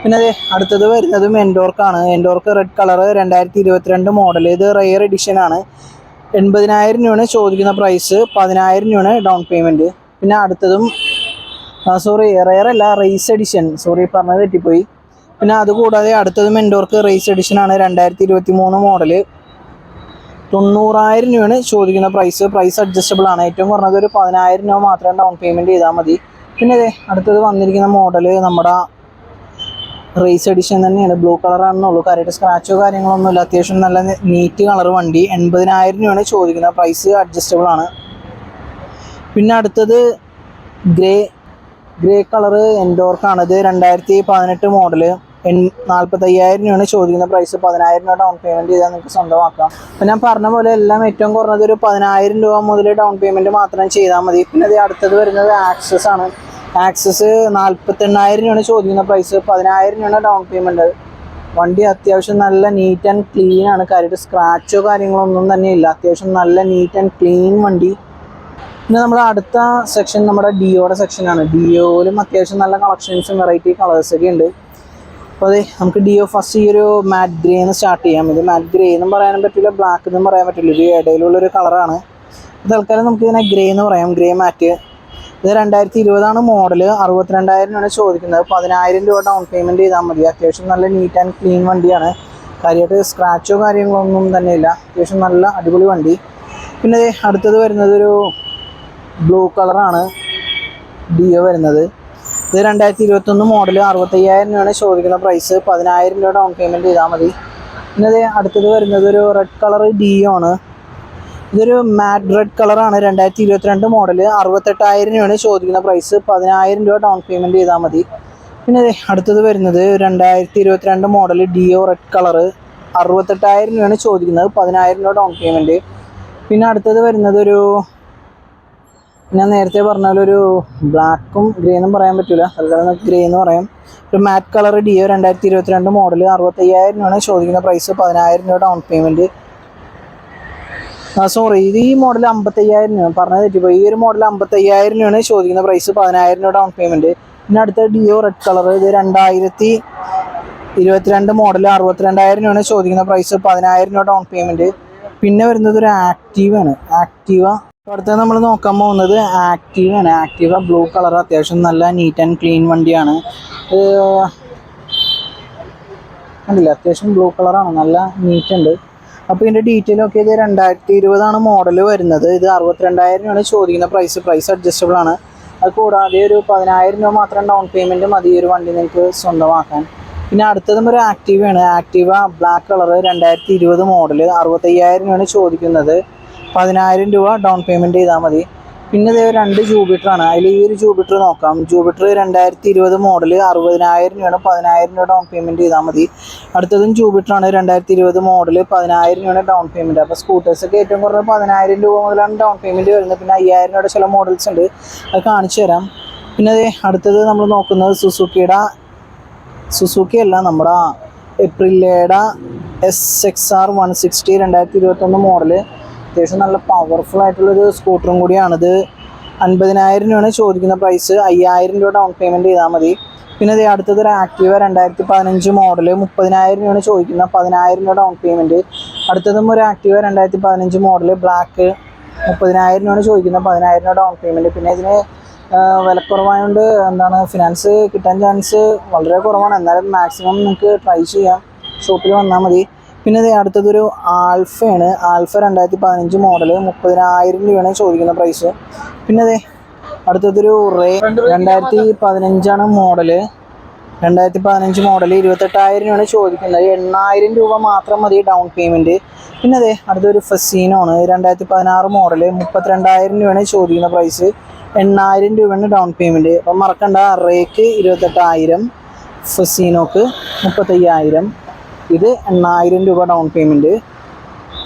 പിന്നെ അടുത്തത് വരുന്നതും എൻഡോർക്കാണ്. Ntorq red colour 2022 model. ഇത് റെയർ എഡിഷൻ ആണ്. 80,000 രൂപയാണ് ചോദിക്കുന്ന പ്രൈസ്. 10,000 രൂപയാണ് ഡൗൺ പേയ്മെൻറ്റ്. പിന്നെ അടുത്തതും റെയർ അല്ല, റേസ് എഡിഷൻ, പറഞ്ഞത് തെറ്റിപ്പോയി. പിന്നെ അതുകൂടാതെ അടുത്തതും എൻഡോർക്ക് റേസ് എഡിഷൻ ആണ്. 2023 മോഡൽ. 90,000 രൂപയാണ് ചോദിക്കുന്ന പ്രൈസ് അഡ്ജസ്റ്റബിൾ ആണ്. ഏറ്റവും കുറഞ്ഞത് ഒരു 10,000 രൂപ മാത്രം ഡൗൺ പേയ്മെൻറ്റ് ചെയ്താൽ മതി. പിന്നെ അടുത്തത് വന്നിരിക്കുന്ന മോഡൽ നമ്മുടെ റേസ് എഡിഷൻ തന്നെയാണ്. ബ്ലൂ കളറാണെന്നുള്ളൂ, കാര്യമായിട്ട് സ്ക്രാച്ചോ കാര്യങ്ങളൊന്നുമില്ല, അത്യാവശ്യം നല്ല നീറ്റ് കളർ വണ്ടി. 80,000 രൂപയാണ് ചോദിക്കുന്നത്. പ്രൈസ് അഡ്ജസ്റ്റബിൾ ആണ്. പിന്നെ അടുത്തത് ഗ്രേ കളർ എൻഡോർക്കാണ്. ഇത് 2018 മോഡൽ. 45,000 രൂപയാണ് ചോദിക്കുന്ന പ്രൈസ്. 10,000 രൂപ ഡൗൺ പേയ്മെൻറ്റ് ചെയ്താൽ നിങ്ങൾക്ക് സ്വന്തമാക്കാം. അപ്പോൾ ഞാൻ പറഞ്ഞ പോലെ എല്ലാം ഏറ്റവും കുറഞ്ഞത് ഒരു 10,000 രൂപ മുതൽ ഡൗൺ പേയ്മെൻറ്റ് മാത്രം ചെയ്താൽ മതി. പിന്നെ അടുത്തത് വരുന്നത് ആക്സസ് ആണ്. ആക്സസ് 48,000 രൂപയാണ് ചോദിക്കുന്ന പ്രൈസ്. 10,000 രൂപയാണ് ഡൗൺ പേയ്മെൻറ്റ്. വണ്ടി അത്യാവശ്യം നല്ല നീറ്റ് ആൻഡ് ക്ലീൻ ആണ്, കാര്യമായിട്ട് സ്ക്രാച്ചോ കാര്യങ്ങളൊന്നും തന്നെ ഇല്ല, അത്യാവശ്യം നല്ല നീറ്റ് ആൻഡ് ക്ലീൻ വണ്ടി. പിന്നെ നമ്മുടെ അടുത്ത സെക്ഷൻ നമ്മുടെ ഡിയോയുടെ സെക്ഷനാണ്. ഡിയോയിലും അത്യാവശ്യം നല്ല കളക്ഷൻസും വെറൈറ്റി കളേഴ്സൊക്കെ ഉണ്ട്. അപ്പോൾ നമുക്ക് ഡിയോ ഫസ്റ്റ് ഈ ഒരു മാറ്റ് ഗ്രേ എന്ന് സ്റ്റാർട്ട് ചെയ്യാം. ഇത് മാറ്റ് ഗ്രേ എന്നും പറയാനും പറ്റില്ല, ബ്ലാക്ക് എന്നും പറയാൻ പറ്റില്ല, ഇത് ഇടയിലുള്ളൊരു കളറാണ്. തൽക്കാലം നമുക്ക് ഇതിനെ ഗ്രേ എന്ന് പറയാം, ഗ്രേ മാറ്റ്. ഇത് 2020 മോഡൽ. 62,000 രൂപയാണ് ചോദിക്കുന്നത്. 10,000 രൂപ ഡൗൺ പേയ്മെൻറ്റ് ചെയ്താൽ മതി. അത്യാവശ്യം നല്ല നീറ്റ് ആൻഡ് ക്ലീൻ വണ്ടിയാണ്, കാര്യമായിട്ട് സ്ക്രാച്ചോ കാര്യങ്ങളൊന്നും തന്നെ ഇല്ല, അത്യാവശ്യം നല്ല അടിപൊളി വണ്ടി. പിന്നെ അടുത്തത് വരുന്നത് ഒരു ബ്ലൂ കളറാണ് ഡിയോ വരുന്നത്. ഇത് 2021 മോഡൽ. 65,000 രൂപയാണ് ചോദിക്കുന്ന പ്രൈസ്. 10,000 രൂപ ഡൗൺ പേയ്മെൻറ്റ് ചെയ്താൽ മതി. പിന്നെ അടുത്തത് വരുന്നത് ഒരു റെഡ് കളർ ഡിയോ ആണ്. ഇതൊരു മാറ്റ് റെഡ് കളറാണ്. 2022 മോഡൽ. 68,000 രൂപയാണ് ചോദിക്കുന്ന പ്രൈസ്. 10,000 രൂപ ഡൗൺ പേയ്മെൻറ്റ് ചെയ്താൽ മതി. പിന്നെ അടുത്തത് വരുന്നത് 2022 മോഡൽ ഡിയോ റെഡ് കളറ്. 68,000 രൂപയാണ് ചോദിക്കുന്നത്. 10,000 രൂപ ഡൗൺ പേയ്മെൻറ്റ്. പിന്നെ അടുത്തത് വരുന്നത് ഞാൻ നേരത്തെ പറഞ്ഞ പോലെ ഒരു ബ്ലാക്കും ഗ്രേ എന്നും പറയാൻ പറ്റില്ല, അതുപോലെ ഗ്രേ എന്ന് പറയാം. ഒരു മാറ്റ് കളർ ഡിയോ 2022 മോഡൽ. 65,000 രൂപയാണ് ചോദിക്കുന്ന പ്രൈസ്. 10,000 രൂപ ഡൗൺ പേയ്മെൻറ്റ്. ഇത് ഈ മോഡൽ 55,000 രൂപ, പറഞ്ഞത് തെറ്റിപ്പോയി. ഈ ഒരു മോഡൽ 55,000 രൂപയാണ് ചോദിക്കുന്ന പ്രൈസ്. 10,000 രൂപ ഡൗൺ പേയ്മെൻറ്റ്. പിന്നെ അടുത്ത ഡിയോ റെഡ് കളർ. ഇത് 2022 മോഡൽ. 62,000 രൂപയാണ് ചോദിക്കുന്ന പ്രൈസ്. 10,000 രൂപ ഡൗൺ പേയ്മെൻറ്റ്. പിന്നെ വരുന്നത് ഒരു ആക്റ്റീവയാണ്. അടുത്തത് നമ്മൾ നോക്കാൻ പോകുന്നത് ആക്റ്റീവയാണ്. ആക്റ്റീവ ബ്ലൂ കളർ, അത്യാവശ്യം നല്ല നീറ്റ് ആൻഡ് ക്ലീൻ വണ്ടിയാണ്. കണ്ടില്ല, അത്യാവശ്യം ബ്ലൂ കളറാണ്, നല്ല നീറ്റ് ഉണ്ട്. അപ്പോൾ ഇതിൻ്റെ ഡീറ്റെയിൽ ഒക്കെ ഇത് 2020 മോഡൽ വരുന്നത്. ഇത് 62,000 രൂപയാണ് ചോദിക്കുന്ന പ്രൈസ് അഡ്ജസ്റ്റബിൾ ആണ്. അത് കൂടാതെ ഒരു 10,000 രൂപ മാത്രം ഡൗൺ പേയ്മെൻറ്റ് മതി ഒരു വണ്ടി നിങ്ങൾക്ക് സ്വന്തമാക്കാൻ. പിന്നെ അടുത്തതും ഒരു ആക്റ്റീവയാണ്. ആക്റ്റീവ ബ്ലാക്ക് കളർ 2020 മോഡൽ 65,000 രൂപയാണ് ചോദിക്കുന്നത്. 10,000 രൂപ ഡൗൺ പേയ്മെൻറ്റ് ചെയ്താൽ മതി. പിന്നെ ഇതേ 2 ജൂപ്പിറ്ററാണ്. അതിൽ ഈ ഒരു ജൂപ്പിറ്റർ നോക്കാം. ജൂപ്പിറ്റർ 2020 മോഡൽ 60,000 രൂപയാണ്. 10,000 രൂപ ഡൗൺ പേയ്മെൻറ്റ് ചെയ്താൽ മതി. അടുത്തതും ജൂപ്പിറ്ററാണ് 2020 മോഡൽ 10,000 രൂപയാണ് ഡൗൺ പേയ്മെൻറ്റ്. അപ്പോൾ സ്കൂട്ടേഴ്സൊക്കെ ഏറ്റവും കുറഞ്ഞ 10,000 രൂപ മുതലാണ് ഡൗൺ പേയ്മെൻറ്റ് വരുന്നത്. പിന്നെ 5,000 രൂപയുടെ ചില മോഡൽസ് ഉണ്ട്, അത് കാണിച്ചു തരാം. പിന്നെ അടുത്തത് നമ്മൾ നോക്കുന്നത് സുസുക്കി അല്ല, നമ്മുടെ എപ്രില്ലയുടെ SXR 160 2021 മോഡൽ. അത്യാവശ്യം നല്ല പവർഫുൾ ആയിട്ടുള്ളൊരു സ്കൂട്ടറും കൂടിയാണിത്. 50,000 രൂപയാണ് ചോദിക്കുന്ന പ്രൈസ്. 5,000 രൂപ ഡൗൺ പേയ്മെൻറ്റ് ചെയ്താൽ മതി. പിന്നെ അടുത്തത് ഒരു ആക്റ്റീവ 2015 മോഡൽ 30,000 രൂപയാണ് ചോദിക്കുന്നത്. 10,000 രൂപ ഡൗൺ പേയ്മെൻറ്റ്. അടുത്തതും ഒരു ആക്റ്റീവ 2015 മോഡൽ ബ്ലാക്ക് 30,000 രൂപയാണ് ചോദിക്കുന്നത്. 10,000 രൂപ ഡൗൺ പേയ്മെൻറ്റ്. പിന്നെ ഇതിന് വിലക്കുറവായതുകൊണ്ട് ഫിനാൻസ് കിട്ടാൻ ചാൻസ് വളരെ കുറവാണ്. എന്നാലും മാക്സിമം നിങ്ങൾക്ക് ട്രൈ ചെയ്യാം, ഷോപ്പിൽ വന്നാൽ മതി. പിന്നെ അടുത്തതൊരു ആൽഫയാണ്. ആൽഫ 2015 മോഡൽ 30,000 രൂപയാണ് ചോദിക്കുന്ന പ്രൈസ്. പിന്നെ അടുത്തതൊരു റേ 2015 മോഡൽ 28,000 രൂപയാണ് ചോദിക്കുന്നത്. 8,000 രൂപ മാത്രം മതി ഡൗൺ പേയ്മെൻറ്റ്. പിന്നെ അടുത്തൊരു ഫസീനോ ആണ് 2016 മോഡൽ 32,000 രൂപയാണ് ചോദിക്കുന്ന പ്രൈസ്. 8,000 രൂപയാണ് ഡൗൺ പേയ്മെൻറ്റ്. അപ്പം മറക്കണ്ട, റേക്ക് 28,000, ഫസീനോക്ക് 35,000, ഇത് 8,000 രൂപ ഡൗൺ പേയ്മെൻറ്റ്.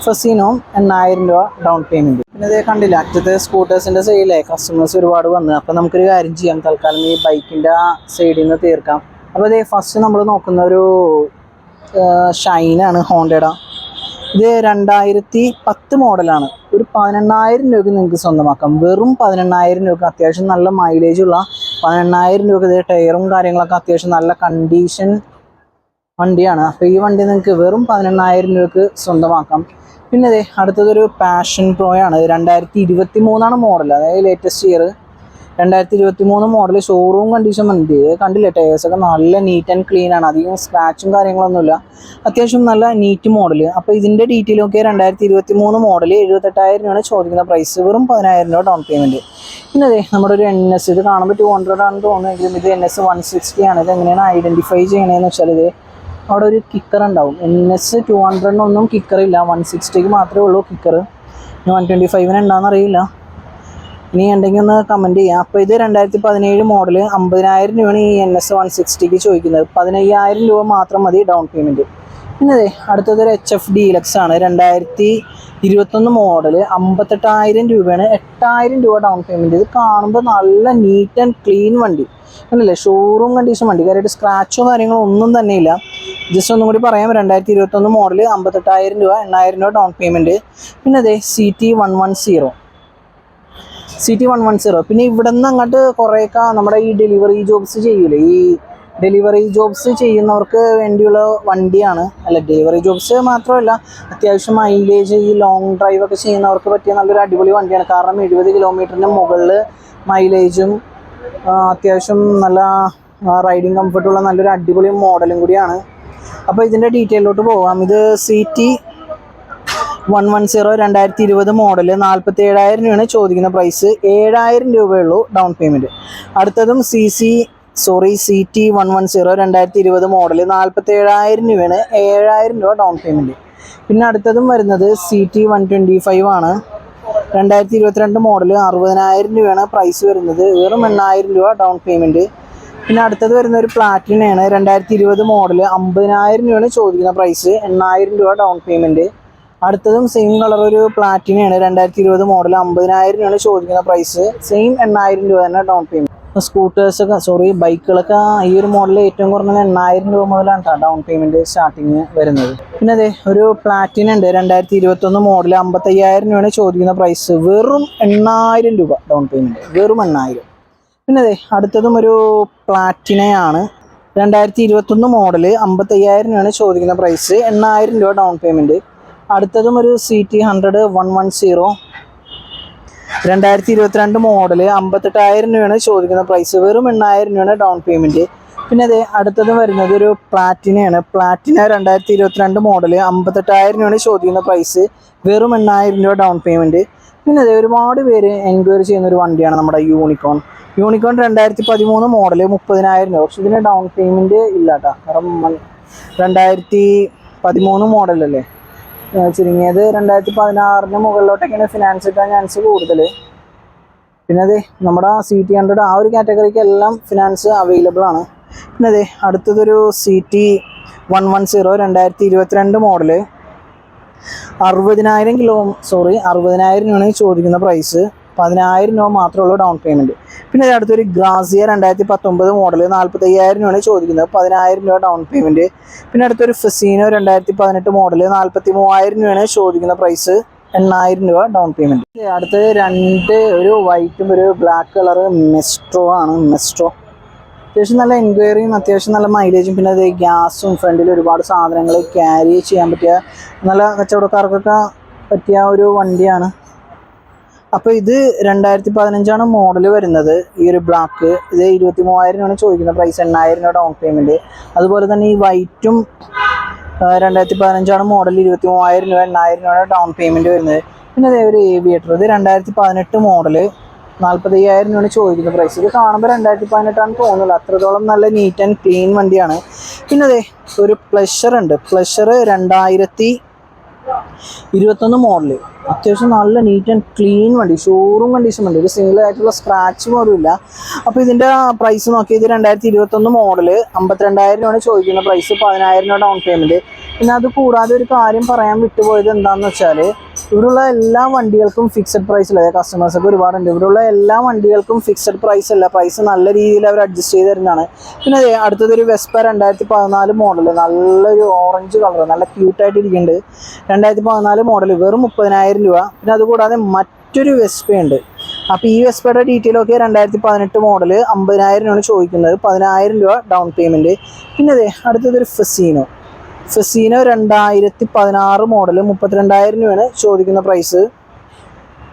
ഫസീനോ 8,000 രൂപ ഡൗൺ പേയ്മെൻറ്റ്. പിന്നെ കണ്ടില്ല, അറ്റത്തെ സ്കൂട്ടേഴ്സിൻ്റെ സൈഡിലെ കസ്റ്റമേഴ്സ് ഒരുപാട് വന്ന്. അപ്പം നമുക്കൊരു കാര്യം ചെയ്യാം, തൽക്കാലം ഈ ബൈക്കിൻ്റെ സൈഡിൽ നിന്ന് തീർക്കാം. അപ്പോൾ ഫസ്റ്റ് നമ്മൾ നോക്കുന്ന ഒരു ഷൈനാണ്, ഹോണ്ടയുടെ. ഇത് 2010 മോഡലാണ്. ഒരു 18,000 രൂപയ്ക്ക് നിങ്ങൾക്ക് സ്വന്തമാക്കാം. വെറും 18,000 രൂപയ്ക്ക് അത്യാവശ്യം നല്ല മൈലേജുള്ള 18,000 രൂപയ്ക്ക് ടയറും കാര്യങ്ങളൊക്കെ അത്യാവശ്യം നല്ല കണ്ടീഷൻ വണ്ടിയാണ്. അപ്പോൾ ഈ വണ്ടി നിങ്ങൾക്ക് വെറും 18,000 രൂപയ്ക്ക് സ്വന്തമാക്കാം. പിന്നെ അടുത്തതൊരു പാഷൻ പ്രോയാണ്. 2023 മോഡൽ, അതായത് latest year 2023 model. Showroom condition വണ്ടി കണ്ടില്ലേ, ടയേഴ്സൊക്കെ നല്ല നീറ്റ് ആൻഡ് ക്ലീൻ ആണ്. അധികം സ്ക്രാച്ചും കാര്യങ്ങളൊന്നുമില്ല, അത്യാവശ്യം നല്ല നീറ്റ് മോഡൽ. അപ്പോൾ ഇതിൻ്റെ ഡീറ്റെയിൽ ഒക്കെ 2023 മോഡൽ 78,000 രൂപയാണ് ചോദിക്കുന്ന പ്രൈസ്. വെറും 10,000 രൂപ ഡൗൺ പേയ്മെൻറ്റ്. പിന്നെ നമ്മുടെ ഒരു NS, ഇത് കാണുമ്പോൾ 200 ആണെന്ന് തോന്നുമെങ്കിലും ഇത് NS 160 ആണ്. ഇത് എങ്ങനെയാണ് ഐഡൻറ്റിഫൈ ചെയ്യണതെന്ന് വെച്ചാൽ അവിടെ ഒരു കിക്കർ ഉണ്ടാവും. NS 200-നൊന്നും കിക്കറില്ല, 160ക്ക് മാത്രമേ ഉള്ളൂ കിക്കർ. 125-ന് ഉണ്ടാകുന്നറിയില്ല, ഇനി ഉണ്ടെങ്കിൽ ഒന്ന് കമൻറ്റ് ചെയ്യാം. അപ്പോൾ ഇത് 2017 മോഡൽ 50,000 രൂപയാണ് ഈ NS 160ക്ക് ചോദിക്കുന്നത്. 15,000 രൂപ മാത്രം മതി ഡൗൺ പേയ്മെൻറ്റ്. പിന്നെ അടുത്തതൊരു HF ഡീലക്സ് ആണ്. 2021 മോഡൽ 58,000 രൂപയാണ്. 8,000 രൂപ ഡൗൺ പേയ്മെൻറ്റ്. ഇത് കാണുമ്പോൾ നല്ല നീറ്റ് ആൻഡ് ക്ലീൻ വണ്ടി അല്ലേ, ഷോറൂം കണ്ടീഷൻ വണ്ടി. കാര്യമായിട്ട് സ്ക്രാച്ചോ കാര്യങ്ങളോ ഒന്നും തന്നെ ഇല്ല. ജസ്റ്റ് ഒന്നും കൂടി പറയാം, 2021 മോഡൽ 58,000 രൂപ, 8,000 രൂപ ഡൗൺ പേയ്മെൻറ്റ്. പിന്നെ CT110. പിന്നെ ഇവിടെ നിന്ന് അങ്ങോട്ട് കുറേയൊക്കെ നമ്മുടെ ഈ ഡെലിവറി ജോബ്സ് ചെയ്യൂലേ, ഈ ഡെലിവറി ജോബ്സ് ചെയ്യുന്നവർക്ക് വേണ്ടിയുള്ള വണ്ടിയാണ്. അല്ല, ഡെലിവറി ജോബ്സ് മാത്രമല്ല, അത്യാവശ്യം മൈലേജ്, ഈ ലോങ് ഡ്രൈവ് ഒക്കെ ചെയ്യുന്നവർക്ക് പറ്റിയ നല്ലൊരു അടിപൊളി വണ്ടിയാണ്. കാരണം 70 കിലോമീറ്ററിന് മുകളിൽ മൈലേജും അത്യാവശ്യം നല്ല റൈഡിങ് കംഫർട്ടുള്ള നല്ലൊരു അടിപൊളി മോഡലും കൂടിയാണ്. അപ്പോൾ ഇതിൻ്റെ ഡീറ്റെയിലോട്ട് പോകാം. ഇത് CT110 2020 മോഡൽ 47,000 രൂപയാണ് ചോദിക്കുന്ന പ്രൈസ്. 7,000 രൂപയുള്ളൂ ഡൗൺ പേയ്മെൻറ്റ്. അടുത്തതും CT110 2020 മോഡൽ 47,000 രൂപയാണ്. 7,000 രൂപ ഡൗൺ പേയ്മെൻറ്റ്. പിന്നെ അടുത്തതും വരുന്നത് CT125 ആണ്. 2022 മോഡൽ 60,000 രൂപയാണ് പ്രൈസ് വരുന്നത്. വെറും 8,000 രൂപ ഡൗൺ പേയ്മെൻറ്റ്. പിന്നെ അടുത്തത് വരുന്ന ഒരു പ്ലാറ്റിനയാണ്. 2020 മോഡൽ 50,000 രൂപയാണ് ചോദിക്കുന്ന പ്രൈസ്. 8,000 രൂപ ഡൗൺ പേയ്മെൻറ്റ്. അടുത്തതും സെയിം കളർ ഒരു പ്ലാറ്റിനയാണ്. 2020 മോഡൽ 50,000 രൂപയാണ് ചോദിക്കുന്ന പ്രൈസ്. സെയിം 8,000 രൂപ തന്നെ ഡൗൺ പേയ്മെൻറ്റ്. ബൈക്കുകളൊക്കെ ഈ ഒരു മോഡൽ ഏറ്റവും കുറഞ്ഞത് 8,000 രൂപ മുതലാണ് ഡൗൺ പേയ്മെൻറ്റ് സ്റ്റാർട്ടിങ് വരുന്നത്. പിന്നെ ഒരു പ്ലാറ്റിന ഉണ്ട്. 2021 മോഡൽ 55,000 രൂപയാണ് ചോദിക്കുന്ന പ്രൈസ്. വെറും 8,000 രൂപ ഡൗൺ പേയ്മെൻറ്റ്. വെറും 8,000. പിന്നെ അടുത്തതും ഒരു പ്ലാറ്റിനയാണ്. 2021 മോഡൽ 55,000 രൂപയാണ് ചോദിക്കുന്ന പ്രൈസ്. 8,000 രൂപ ഡൗൺ പേയ്മെൻറ്റ്. അടുത്തതും ഒരു CT100 110 2022 മോഡൽ 58,000 രൂപയാണ് ചോദിക്കുന്ന പ്രൈസ്. വെറും 8,000 രൂപയാണ് ഡൗൺ പേയ്മെൻറ്റ്. പിന്നെ അടുത്തത് വരുന്നത് ഒരു പ്ലാറ്റിനയാണ്. പ്ലാറ്റിന 2022 മോഡൽ 58,000 രൂപയാണ് ചോദിക്കുന്ന പ്രൈസ്. വെറും 8,000 രൂപ ഡൗൺ പേയ്മെൻറ്റ്. പിന്നെ അതെ ഒരുപാട് പേര് എൻക്വയറി ചെയ്യുന്ന ഒരു വണ്ടിയാണ് നമ്മുടെ യൂണിക്കോൺ. യൂണിക്കോൺ 2013 മോഡല് 30,000 രൂപ. പക്ഷെ ഇതിന് ഡൗൺ പേയ്മെൻറ്റ് ഇല്ല കേട്ടോ. കാരണം 2013 മോഡലല്ലേ, ചുരുങ്ങിയത് 2016 മുകളിലോട്ടൊക്കെയാണ് ഫിനാൻസ് കിട്ടാൻ ചാൻസ് കൂടുതൽ. പിന്നെ അതെ നമ്മുടെ CT100 ആ ഒരു കാറ്റഗറിക്ക് എല്ലാം ഫിനാൻസ് അവൈലബിൾ ആണ്. പിന്നെ അതെ അടുത്തതൊരു CT110 2022 മോഡല് 60,000 രൂപയാണ് ചോദിക്കുന്ന പ്രൈസ്. 10,000 രൂപ മാത്രമേ ഉള്ളൂ ഡൗൺ പേയ്മെൻറ്റ്. പിന്നെ അടുത്തൊരു ഗ്രാസിയ 2019 മോഡല് 45,000 രൂപയാണ് ചോദിക്കുന്നത്, 10,000 രൂപ ഡൗൺ പേയ്മെൻറ്റ്. പിന്നെ അടുത്തൊരു ഫെസീനോ 2018 മോഡല് 43,000 രൂപയാണ് ചോദിക്കുന്ന പ്രൈസ്, 8,000 രൂപ ഡൗൺ പേയ്മെൻറ്റ്. അടുത്തത് ഒരു വൈറ്റും ഒരു ബ്ലാക്ക് കളറ് മെസ്ട്രോ ആണ്. മെസ്ട്രോ അത്യാവശ്യം നല്ല എൻക്വയറിയും അത്യാവശ്യം നല്ല മൈലേജും പിന്നെ അത് ഗ്യാസും ഫ്രണ്ടിൽ ഒരുപാട് സാധനങ്ങൾ ക്യാരി ചെയ്യാൻ പറ്റിയ നല്ല കച്ചവടക്കാർക്കൊക്കെ പറ്റിയ ഒരു വണ്ടിയാണ്. അപ്പോൾ ഇത് 2015 മോഡൽ വരുന്നത്. ഈ ഒരു ബ്ലാക്ക് ഇത് 23,000 രൂപയാണ് ചോദിക്കുന്ന പ്രൈസ്, 8,000 രൂപ ഡൗൺ പേയ്മെൻറ്റ്. അതുപോലെ തന്നെ ഈ വൈറ്റും 2015 മോഡൽ 23,000 രൂപ, 8,000 രൂപയാണ് ഡൗൺ പേയ്മെൻറ്റ് വരുന്നത്. പിന്നെ അതേ ഒരു ഏവിയേറ്റർ ഇത് 2018 മോഡല് 45,000 രൂപയാണ് ചോദിക്കുന്ന പ്രൈസ്. ഇത് കാണുമ്പോൾ 2018 തോന്നില്ല, അത്രത്തോളം നല്ല നീറ്റ് ആൻഡ് ക്ലീൻ വണ്ടിയാണ്. പിന്നെ അതെ ഒരു പ്ലഷർ ഉണ്ട്. പ്ലഷർ 2021 മോഡല് അത്യാവശ്യം നല്ല നീറ്റ് ആൻഡ് ക്ലീൻ വണ്ടി, ഷോറൂം കണ്ടീഷൻ വണ്ടി, ഒരു സിംഗിൾ ആയിട്ടുള്ള സ്ക്രാച്ച് പോലും ഇല്ല. അപ്പോൾ ഇതിൻ്റെ പ്രൈസ് നോക്കി ഇത് 2021 മോഡല് 52,000 രൂപയാണ് ചോദിക്കുന്ന പ്രൈസ്, 10,000 രൂപ ഡൗൺ പേയ്മെൻറ്റ്. പിന്നെ അത് കൂടാതെ ഒരു കാര്യം പറയാൻ വിട്ടുപോയത് എന്താണെന്ന് വെച്ചാൽ ഇവിടെയുള്ള എല്ലാ വണ്ടികൾക്കും ഫിക്സഡ് പ്രൈസ് അല്ല. കസ്റ്റമേഴ്സൊക്കെ ഒരുപാടുണ്ട്. ഇവിടെയുള്ള എല്ലാ വണ്ടികൾക്കും ഫിക്സഡ് പ്രൈസ് അല്ല, പ്രൈസ് നല്ല രീതിയിൽ അവർ അഡ്ജസ്റ്റ് ചെയ്ത് തരുന്നതാണ്. പിന്നെ അതെ അടുത്തതൊരു വെസ്പ 2014 മോഡൽ നല്ലൊരു ഓറഞ്ച് കളർ നല്ല ക്യൂട്ടായിട്ട് ഇരിക്കുന്നുണ്ട്. 2014 മോഡൽ വെറും 30,000 രൂപ. പിന്നെ അതുകൂടാതെ മറ്റൊരു വെസ്പയുണ്ട്. അപ്പോൾ ഈ വെസ്പയുടെ ഡീറ്റെയിൽ ഒക്കെ 2018 മോഡൽ 50,000 രൂപയാണ് ചോദിക്കുന്നത്, 10,000 രൂപ ഡൗൺ പേയ്മെൻറ്റ്. പിന്നെ അതെ അടുത്തതൊരു ഫെസീനോ 2016 മോഡൽ 32,000 രൂപയാണ് ചോദിക്കുന്ന പ്രൈസ്,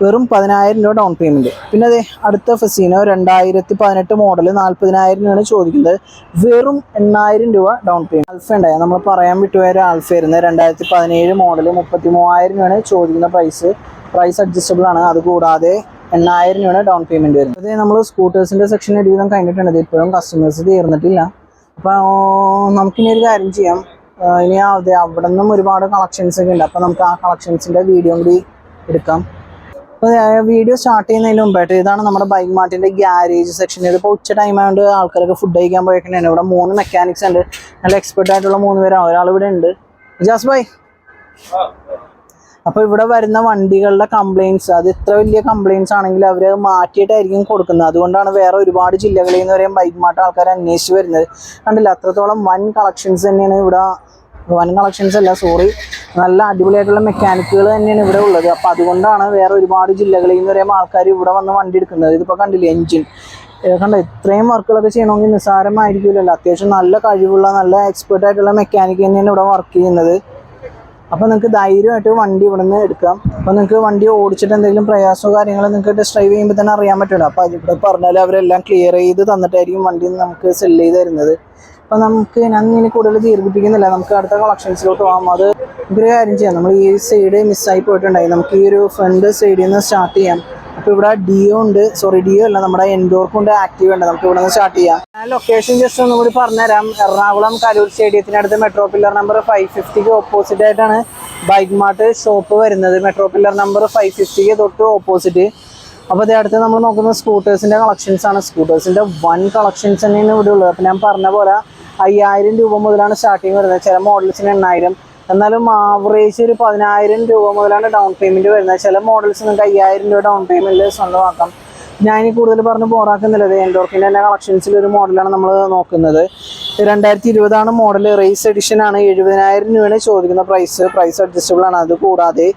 വെറും 10,000 രൂപ ഡൗൺ പേയ്മെൻറ്റ്. പിന്നെ അതെ അടുത്ത ഫെസീനോ 2018 മോഡൽ 40,000 രൂപയാണ് ചോദിക്കുന്നത്, വെറും 8,000 രൂപ ഡൗൺ പേയ്മെൻറ്റ്. ആൽഫ ഉണ്ടായി നമ്മൾ പറയാൻ വിട്ടുപോയ ഒരു ആൽഫ വരുന്നത് 2017 മോഡൽ 33,000 രൂപയാണ് ചോദിക്കുന്ന പ്രൈസ് അഡ്ജസ്റ്റബിൾ ആണ്. അതുകൂടാതെ 8,000 രൂപയാണ് ഡൗൺ പേയ്മെൻറ്റ് വരുന്നത്. അതെ നമ്മൾ സ്കൂട്ടേഴ്സിൻ്റെ സെക്ഷൻ ഒരുവിധം കഴിഞ്ഞിട്ടുണ്ട്, ഇപ്പോഴും കസ്റ്റമേഴ്സ് തീർന്നിട്ടില്ല. അപ്പോൾ നമുക്കിനി ഒരു കാര്യം ചെയ്യാം, ഇനി അതെ അവിടെ നിന്നും ഒരുപാട് കളക്ഷൻസ് ഒക്കെ ഉണ്ട്. അപ്പോൾ നമുക്ക് ആ കളക്ഷൻസിൻ്റെ വീഡിയോ കൂടി എടുക്കാം. അപ്പോൾ വീഡിയോ സ്റ്റാർട്ട് ചെയ്യുന്നതിന് മുമ്പായിട്ട് ഇതാണ് നമ്മുടെ ബൈക്ക് മാർട്ടിൻ്റെ ഗ്യാരേജ് സെക്ഷൻ. ഇതിപ്പോൾ ഉച്ച ടൈം ആയതുകൊണ്ട് ആൾക്കാരൊക്കെ ഫുഡ് കഴിക്കാൻ പോയേക്കാണ്. ഇവിടെ 3 മെക്കാനിക്സ് ഉണ്ട്, നല്ല എക്സ്പെർട്ട് ആയിട്ടുള്ള 3 പേരാണ്. ഒരാൾ ഇവിടെ ഉണ്ട്, ജാസ് ബൈ. അപ്പോൾ ഇവിടെ വരുന്ന വണ്ടികളുടെ കംപ്ലയിൻറ്റ്സ് അത് ഇത്ര വലിയ കംപ്ലയിൻറ്റ്സ് ആണെങ്കിൽ അവർ മാറ്റിയിട്ടായിരിക്കും കൊടുക്കുന്നത്. അതുകൊണ്ടാണ് വേറെ ഒരുപാട് ജില്ലകളിൽ നിന്ന് വരെയും ബൈക്ക് മാർട്ട് ആൾക്കാർ അന്വേഷിച്ച് വരുന്നത്. കണ്ടില്ല, അത്രത്തോളം വൻ കളക്ഷൻസ് തന്നെയാണ് ഇവിടെ. വൻ കളക്ഷൻസ് അല്ല, നല്ല അടിപൊളിയായിട്ടുള്ള മെക്കാനിക്കുകൾ തന്നെയാണ് ഇവിടെ ഉള്ളത്. അപ്പോൾ അതുകൊണ്ടാണ് വേറെ ഒരുപാട് ജില്ലകളിൽ നിന്ന് വരെയും ആൾക്കാർ ഇവിടെ വന്ന് വണ്ടി എടുക്കുന്നത്. ഇതിപ്പോൾ കണ്ടില്ലേ എൻജിൻ കണ്ട, ഇത്രയും വർക്കുകളൊക്കെ ചെയ്യണമെങ്കിൽ നിസ്സാരമായിരിക്കില്ലല്ലോ. അത്യാവശ്യം നല്ല കഴിവുള്ള നല്ല എക്സ്പെർട്ട് ആയിട്ടുള്ള മെക്കാനിക്ക് തന്നെയാണ് ഇവിടെ വർക്ക് ചെയ്യുന്നത്. അപ്പോൾ നിങ്ങൾക്ക് ധൈര്യമായിട്ട് വണ്ടി ഇവിടെ നിന്ന് എടുക്കാം. അപ്പോൾ നിങ്ങൾക്ക് വണ്ടി ഓടിച്ചിട്ട് എന്തെങ്കിലും പ്രയാസമോ കാര്യങ്ങളോ നിങ്ങൾക്ക് ടെസ്റ്റ് ഡ്രൈവ് ചെയ്യുമ്പോൾ തന്നെ അറിയാൻ പറ്റുമല്ലോ. അപ്പോൾ അതിവിടെ പറഞ്ഞാൽ അവരെല്ലാം ക്ലിയർ ചെയ്ത് തന്നിട്ടായിരിക്കും വണ്ടി നമുക്ക് സെല്ല് ചെയ്ത് തരുന്നത്. അപ്പോൾ ഞാൻ ഇനി കൂടുതൽ ദീർഘിപ്പിക്കുന്നില്ല, നമുക്ക് അടുത്ത കളക്ഷൻസിലോട്ട് പോകാം. അത് നമുക്കൊരു കാര്യം ചെയ്യാം, നമ്മൾ ഈ സൈഡ് മിസ്സായി പോയിട്ടുണ്ടായി, നമുക്ക് ഈ ഒരു ഫ്രണ്ട് സൈഡിൽ നിന്ന് സ്റ്റാർട്ട് ചെയ്യാം. അപ്പോൾ ഇവിടെ ഡിയോ അല്ല നമ്മുടെ എൻഡോർക്കുണ്ട്, ആക്റ്റീവ് ഉണ്ട്. നമുക്ക് ഇവിടെ നിന്ന് സ്റ്റാർട്ട് ചെയ്യാം. ഞാൻ ലൊക്കേഷൻ ജസ്റ്റ് ഒന്നും കൂടി പറഞ്ഞുതരാം. എറണാകുളം കലൂർ സ്റ്റേഡിയത്തിനടുത്ത് മെട്രോ പില്ലർ നമ്പർ 550 ഓപ്പോസിറ്റ് ആയിട്ടാണ് ബൈക്ക് മാർട്ട് ഷോപ്പ് വരുന്നത്. മെട്രോ പില്ലർ നമ്പർ 550 തൊട്ട് ഓപ്പോസിറ്റ്. അപ്പോൾ അതേ അടുത്ത് നമ്മൾ നോക്കുന്നത് സ്കൂട്ടേഴ്സിൻ്റെ കളക്ഷൻസ് ആണ്. സ്കൂട്ടേഴ്സിൻ്റെ വൻ കളക്ഷൻസ് തന്നെയാണ് ഇവിടെ ഉള്ളത്. അപ്പോൾ ഞാൻ പറഞ്ഞ പോലെ 5,000 രൂപ മുതലാണ് സ്റ്റാർട്ടിങ് വരുന്നത്, ചില മോഡൽസിന് 8,000. എന്നാലും ആവറേജ് ഒരു 10,000 രൂപ മുതലാണ് ഡൗൺ പേയ്മെൻറ്റ് വരുന്നത്. ചില മോഡൽസ് നിങ്ങൾക്ക് 5,000 രൂപ ഡൗൺ പേയ്മെൻറ്റിൽ സ്വന്തമാക്കാം. ഞാനിനി കൂടുതൽ പറഞ്ഞ് ബോറാക്കുന്നില്ല. എൻഡോർക്കിൻ്റെ തന്നെ കളക്ഷൻസിൽ ഒരു മോഡലാണ് നമ്മൾ നോക്കുന്നത്. 2020 മോഡൽ, റേസ് എഡിഷൻ ആണ്. 70,000 രൂപയാണ് ചോദിക്കുന്ന പ്രൈസ് അഡ്ജസ്റ്റബിൾ ആണ്. അത് കൂടാതെ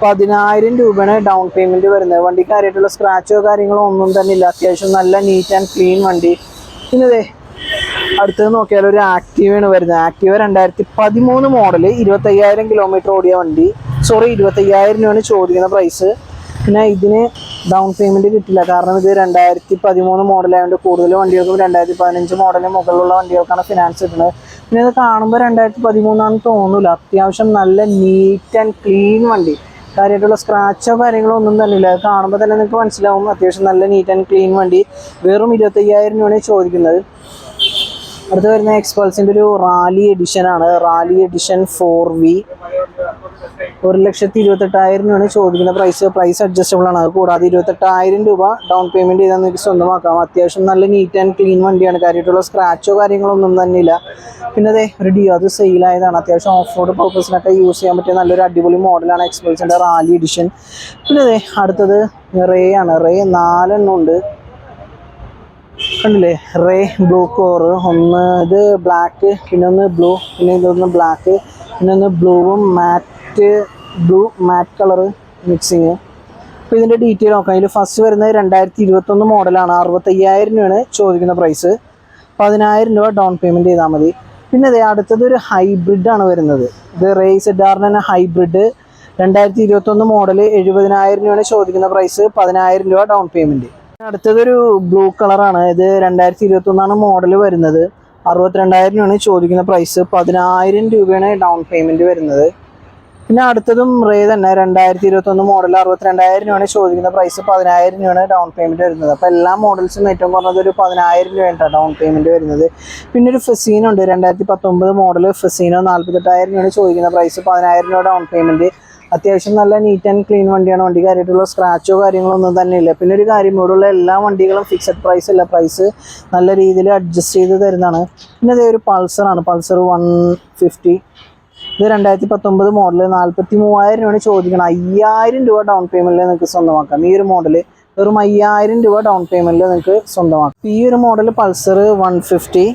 10,000 രൂപയാണ് ഡൗൺ പേയ്മെൻറ്റ് വരുന്നത്. വണ്ടിക്കാരായിട്ടുള്ള സ്ക്രാച്ചോ കാര്യങ്ങളോ ഒന്നും തന്നെ ഇല്ല, അത്യാവശ്യം നല്ല നീറ്റ് ആൻഡ് ക്ലീൻ വണ്ടി. പിന്നെ അടുത്തത് നോക്കിയാൽ ഒരു ആക്റ്റീവയാണ് വരുന്നത്. ആക്റ്റീവ 2013 മോഡൽ 25,000 കിലോമീറ്റർ ഓടിയ വണ്ടി, 25,000 രൂപയാണ് ചോദിക്കുന്ന പ്രൈസ്. പിന്നെ ഇതിന് ഡൗൺ പേയ്മെൻറ്റ് കിട്ടില്ല, കാരണം ഇത് 2013 മോഡലായതുകൊണ്ട് കൂടുതൽ വണ്ടികൾക്കും 2015 മോഡലിന് മുകളിലുള്ള വണ്ടികൾക്കാണ് ഫിനാൻസ് കിട്ടുന്നത്. പിന്നെ ഇത് കാണുമ്പോൾ 2013 തോന്നില്ല, അത്യാവശ്യം നല്ല നീറ്റ് ആൻഡ് ക്ലീൻ വണ്ടി. കാര്യമായിട്ടുള്ള സ്ക്രാച്ചോ കാര്യങ്ങളോ ഒന്നും തന്നെ ഇല്ല. കാണുമ്പോൾ തന്നെ നിങ്ങൾക്ക് മനസ്സിലാവും അത്യാവശ്യം നല്ല നീറ്റ് ആൻഡ് ക്ലീൻ വണ്ടി. വെറും 25,000 രൂപയാണ് ചോദിക്കുന്നത്. അടുത്ത് വരുന്ന എക്സ്പൾസിൻ്റെ ഒരു റാലി എഡിഷൻ ആണ്. റാലി എഡിഷൻ 4V 1,28,000 രൂപയാണ് ചോദിക്കുന്ന പ്രൈസ് അഡ്ജസ്റ്റബിൾ ആണ്. കൂടാതെ 28,000 രൂപ ഡൗൺ പേയ്മെൻറ്റ് ചെയ്താൽ നിങ്ങൾക്ക് സ്വന്തമാക്കാം. അത്യാവശ്യം നല്ല നീറ്റ് ആൻഡ് ക്ലീൻ വണ്ടിയാണ്. കാര്യമായിട്ടുള്ള സ്ക്രാച്ചോ കാര്യങ്ങളൊന്നും തന്നെ ഇല്ല. പിന്നെ അതെ ഒരു ഡിയോ അത് സെയിലായതാണ്. അത്യാവശ്യം ഓഫ് റോഡ് പർപ്പസിനൊക്കെ യൂസ് ചെയ്യാൻ പറ്റിയ നല്ലൊരു അടിപൊളി മോഡലാണ് എക്സ്പൾസിൻ്റെ റാലി എഡിഷൻ. പിന്നെ അതെ അടുത്തത് റേ ആണ്. റേ 4 എണ്ണം ഉണ്ട്, കണ്ടില്ലേ? റേ ബ്ലൂ കോറ്, ഒന്ന് ഇത് ബ്ലാക്ക്, പിന്നെ ഒന്ന് ബ്ലൂ, പിന്നെ ഇതൊന്ന് ബ്ലാക്ക്, പിന്നെ ഒന്ന് ബ്ലൂവും മാറ്റ് കളറ് മിക്സിങ്. അപ്പോൾ ഇതിൻ്റെ ഡീറ്റെയിൽ നോക്കാം. ഇതിൽ ഫസ്റ്റ് വരുന്നത് 2021 മോഡലാണ്. 65,000 രൂപയാണ് ചോദിക്കുന്ന പ്രൈസ്. 10,000 രൂപ ഡൗൺ പേയ്മെൻറ്റ് ചെയ്താൽ മതി. പിന്നെ അതെ അടുത്തത് ഒരു ഹൈബ്രിഡ് ആണ് വരുന്നത്. ഇത് റേ ZR തന്നെ ഹൈബ്രിഡ് 2021 മോഡൽ 70,000 രൂപയാണ് ചോദിക്കുന്ന പ്രൈസ്. 10,000 രൂപ ഡൗൺ പേയ്മെൻറ്റ്. അടുത്തതൊരു ബ്ലൂ കളറാണ്. ഇത് 2021 മോഡൽ വരുന്നത്. 62,000 രൂപയാണ് ചോദിക്കുന്ന പ്രൈസ്. 10,000 രൂപയാണ് ഡൗൺ പേയ്മെൻറ്റ് വരുന്നത്. പിന്നെ അടുത്തതും റേ തന്നെ 2021 മോഡൽ 62,000 രൂപയാണ് ചോദിക്കുന്ന പ്രൈസ്. 10,000 രൂപയാണ് ഡൗൺ പേയ്മെൻറ്റ് വരുന്നത്. അപ്പോൾ എല്ലാ മോഡൽസും ഏറ്റവും കുറഞ്ഞത് ഒരു 10,000 രൂപയാണ് ഡൗൺ പേയ്മെൻറ്റ് വരുന്നത്. പിന്നെ ഒരു ഫെസീനോ ഉണ്ട് 2019 മോഡൽ ഫെസീനോ 48,000 രൂപയാണ് ചോദിക്കുന്ന പ്രൈസ്. 10,000 രൂപ ഡൗൺ പേയ്മെൻറ്റ്. അത്യാവശ്യം നല്ല നീറ്റ് ആൻഡ് ക്ലീൻ വണ്ടിയാണ്. വണ്ടി കാര്യമായിട്ടുള്ള സ്ക്രാച്ചോ കാര്യങ്ങളോ ഒന്നും തന്നെ ഇല്ല. പിന്നെ ഒരു കാര്യം, ഇവിടെയുള്ള എല്ലാ വണ്ടികളും ഫിക്സഡ് പ്രൈസ് അല്ല, പ്രൈസ് നല്ല രീതിയിൽ അഡ്ജസ്റ്റ് ചെയ്ത് തരുന്നതാണ്. പിന്നെ അതേ ഒരു പൾസറാണ്, പൾസർ 150. ഇത് 2019 മോഡൽ 43,000 രൂപയാണ് ചോദിക്കണം. 5,000 രൂപ ഡൗൺ പേയ്മെൻറ്റിൽ നിങ്ങൾക്ക് സ്വന്തമാക്കാം. ഈ ഒരു മോഡൽ വെറും 5,000 രൂപ ഡൗൺ പേയ്മെൻറ്റിൽ നിങ്ങൾക്ക് സ്വന്തമാക്കാം. ഈ ഒരു മോഡൽ പൾസർ 150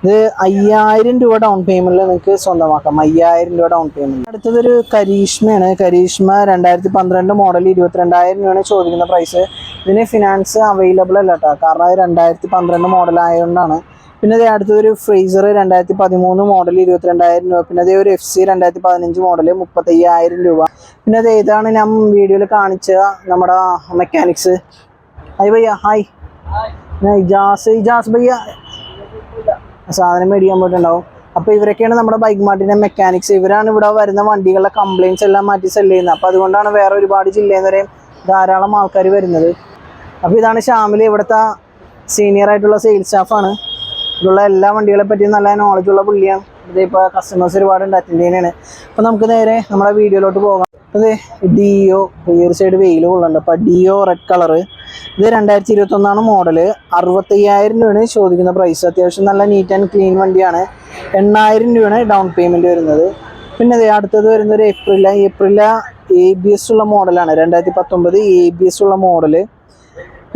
ഇത് 5,000 രൂപ ഡൗൺ പേയ്മെൻറ്റിൽ നിങ്ങൾക്ക് സ്വന്തമാക്കാം. 5,000 രൂപ ഡൗൺ പേയ്മെൻറ്റ്. അടുത്തതൊരു കരീഷ്മയാണ്. കരീഷ്മ 2012 മോഡൽ 22,000 രൂപയാണ് ചോദിക്കുന്ന പ്രൈസ്. ഇതിന് ഫിനാൻസ് അവൈലബിൾ അല്ല കേട്ടോ, കാരണം അത് 2012 മോഡൽ ആയതുകൊണ്ടാണ്. പിന്നെ അതേ അടുത്തതൊരു ഫ്രീസർ 2013 മോഡൽ 22,000 രൂപ. പിന്നെ അതേ ഒരു FC 2015 മോഡൽ 35,000 രൂപ. പിന്നെ അത് ഇതാണ് ഞാൻ വീഡിയോയിൽ കാണിച്ച നമ്മുടെ മെക്കാനിക്സ്. ഹായ് ഭയ്യ, ഹായ്. ഇജാസ് ഭയ്യ സാധനം മേടിക്കാൻ പോയിട്ടുണ്ടാവും. അപ്പോൾ ഇവരൊക്കെയാണ് നമ്മുടെ ബൈക്ക് മാർട്ടിൻ്റെ മെക്കാനിക്സ്. ഇവരാണ് ഇവിടെ വരുന്ന വണ്ടികളുടെ കംപ്ലയിൻറ്റ്സ് എല്ലാം മാറ്റി സെല് ചെയ്യുന്നത്. അപ്പോൾ അതുകൊണ്ടാണ് വേറെ ഒരുപാട് ജില്ലയിൽ നിന്ന് വരെയും ധാരാളം ആൾക്കാർ വരുന്നത്. അപ്പോൾ ഇതാണ് ഷാമിൽ, ഇവിടുത്തെ സീനിയർ ആയിട്ടുള്ള സെയിൽസ് സ്റ്റാഫാണ്. ഇവിടെയുള്ള എല്ലാ വണ്ടികളെ പറ്റിയും നല്ല നോളജുള്ള പുള്ളിയാണ്. ഇതിപ്പോൾ കസ്റ്റമേഴ്സ് ഒരുപാടുണ്ട്, അറ്റൻഡ് ചെയ്യാനാണ്. അപ്പോൾ നമുക്ക് നേരെ നമ്മുടെ വീഡിയോയിലോട്ട് പോകാം. അതെ ഡിയോ, ഈ ഒരു സൈഡ് വെയിൽ കൊള്ളുന്നുണ്ട്. അപ്പോൾ ഡിയോ റെഡ് കളറ് ഇത് 2021 മോഡൽ 65,000 രൂപയാണ് ചോദിക്കുന്ന പ്രൈസ്. അത്യാവശ്യം നല്ല നീറ്റ് ആൻഡ് ക്ലീൻ വണ്ടിയാണ്. 8,000 രൂപയാണ് ഡൗൺ പേയ്മെൻറ്റ് വരുന്നത്. പിന്നെ അതെ അടുത്തത് വരുന്ന ഒരു ഏപ്രില ABS ഉള്ള മോഡലാണ്. 2019 ABS ഉള്ള മോഡൽ.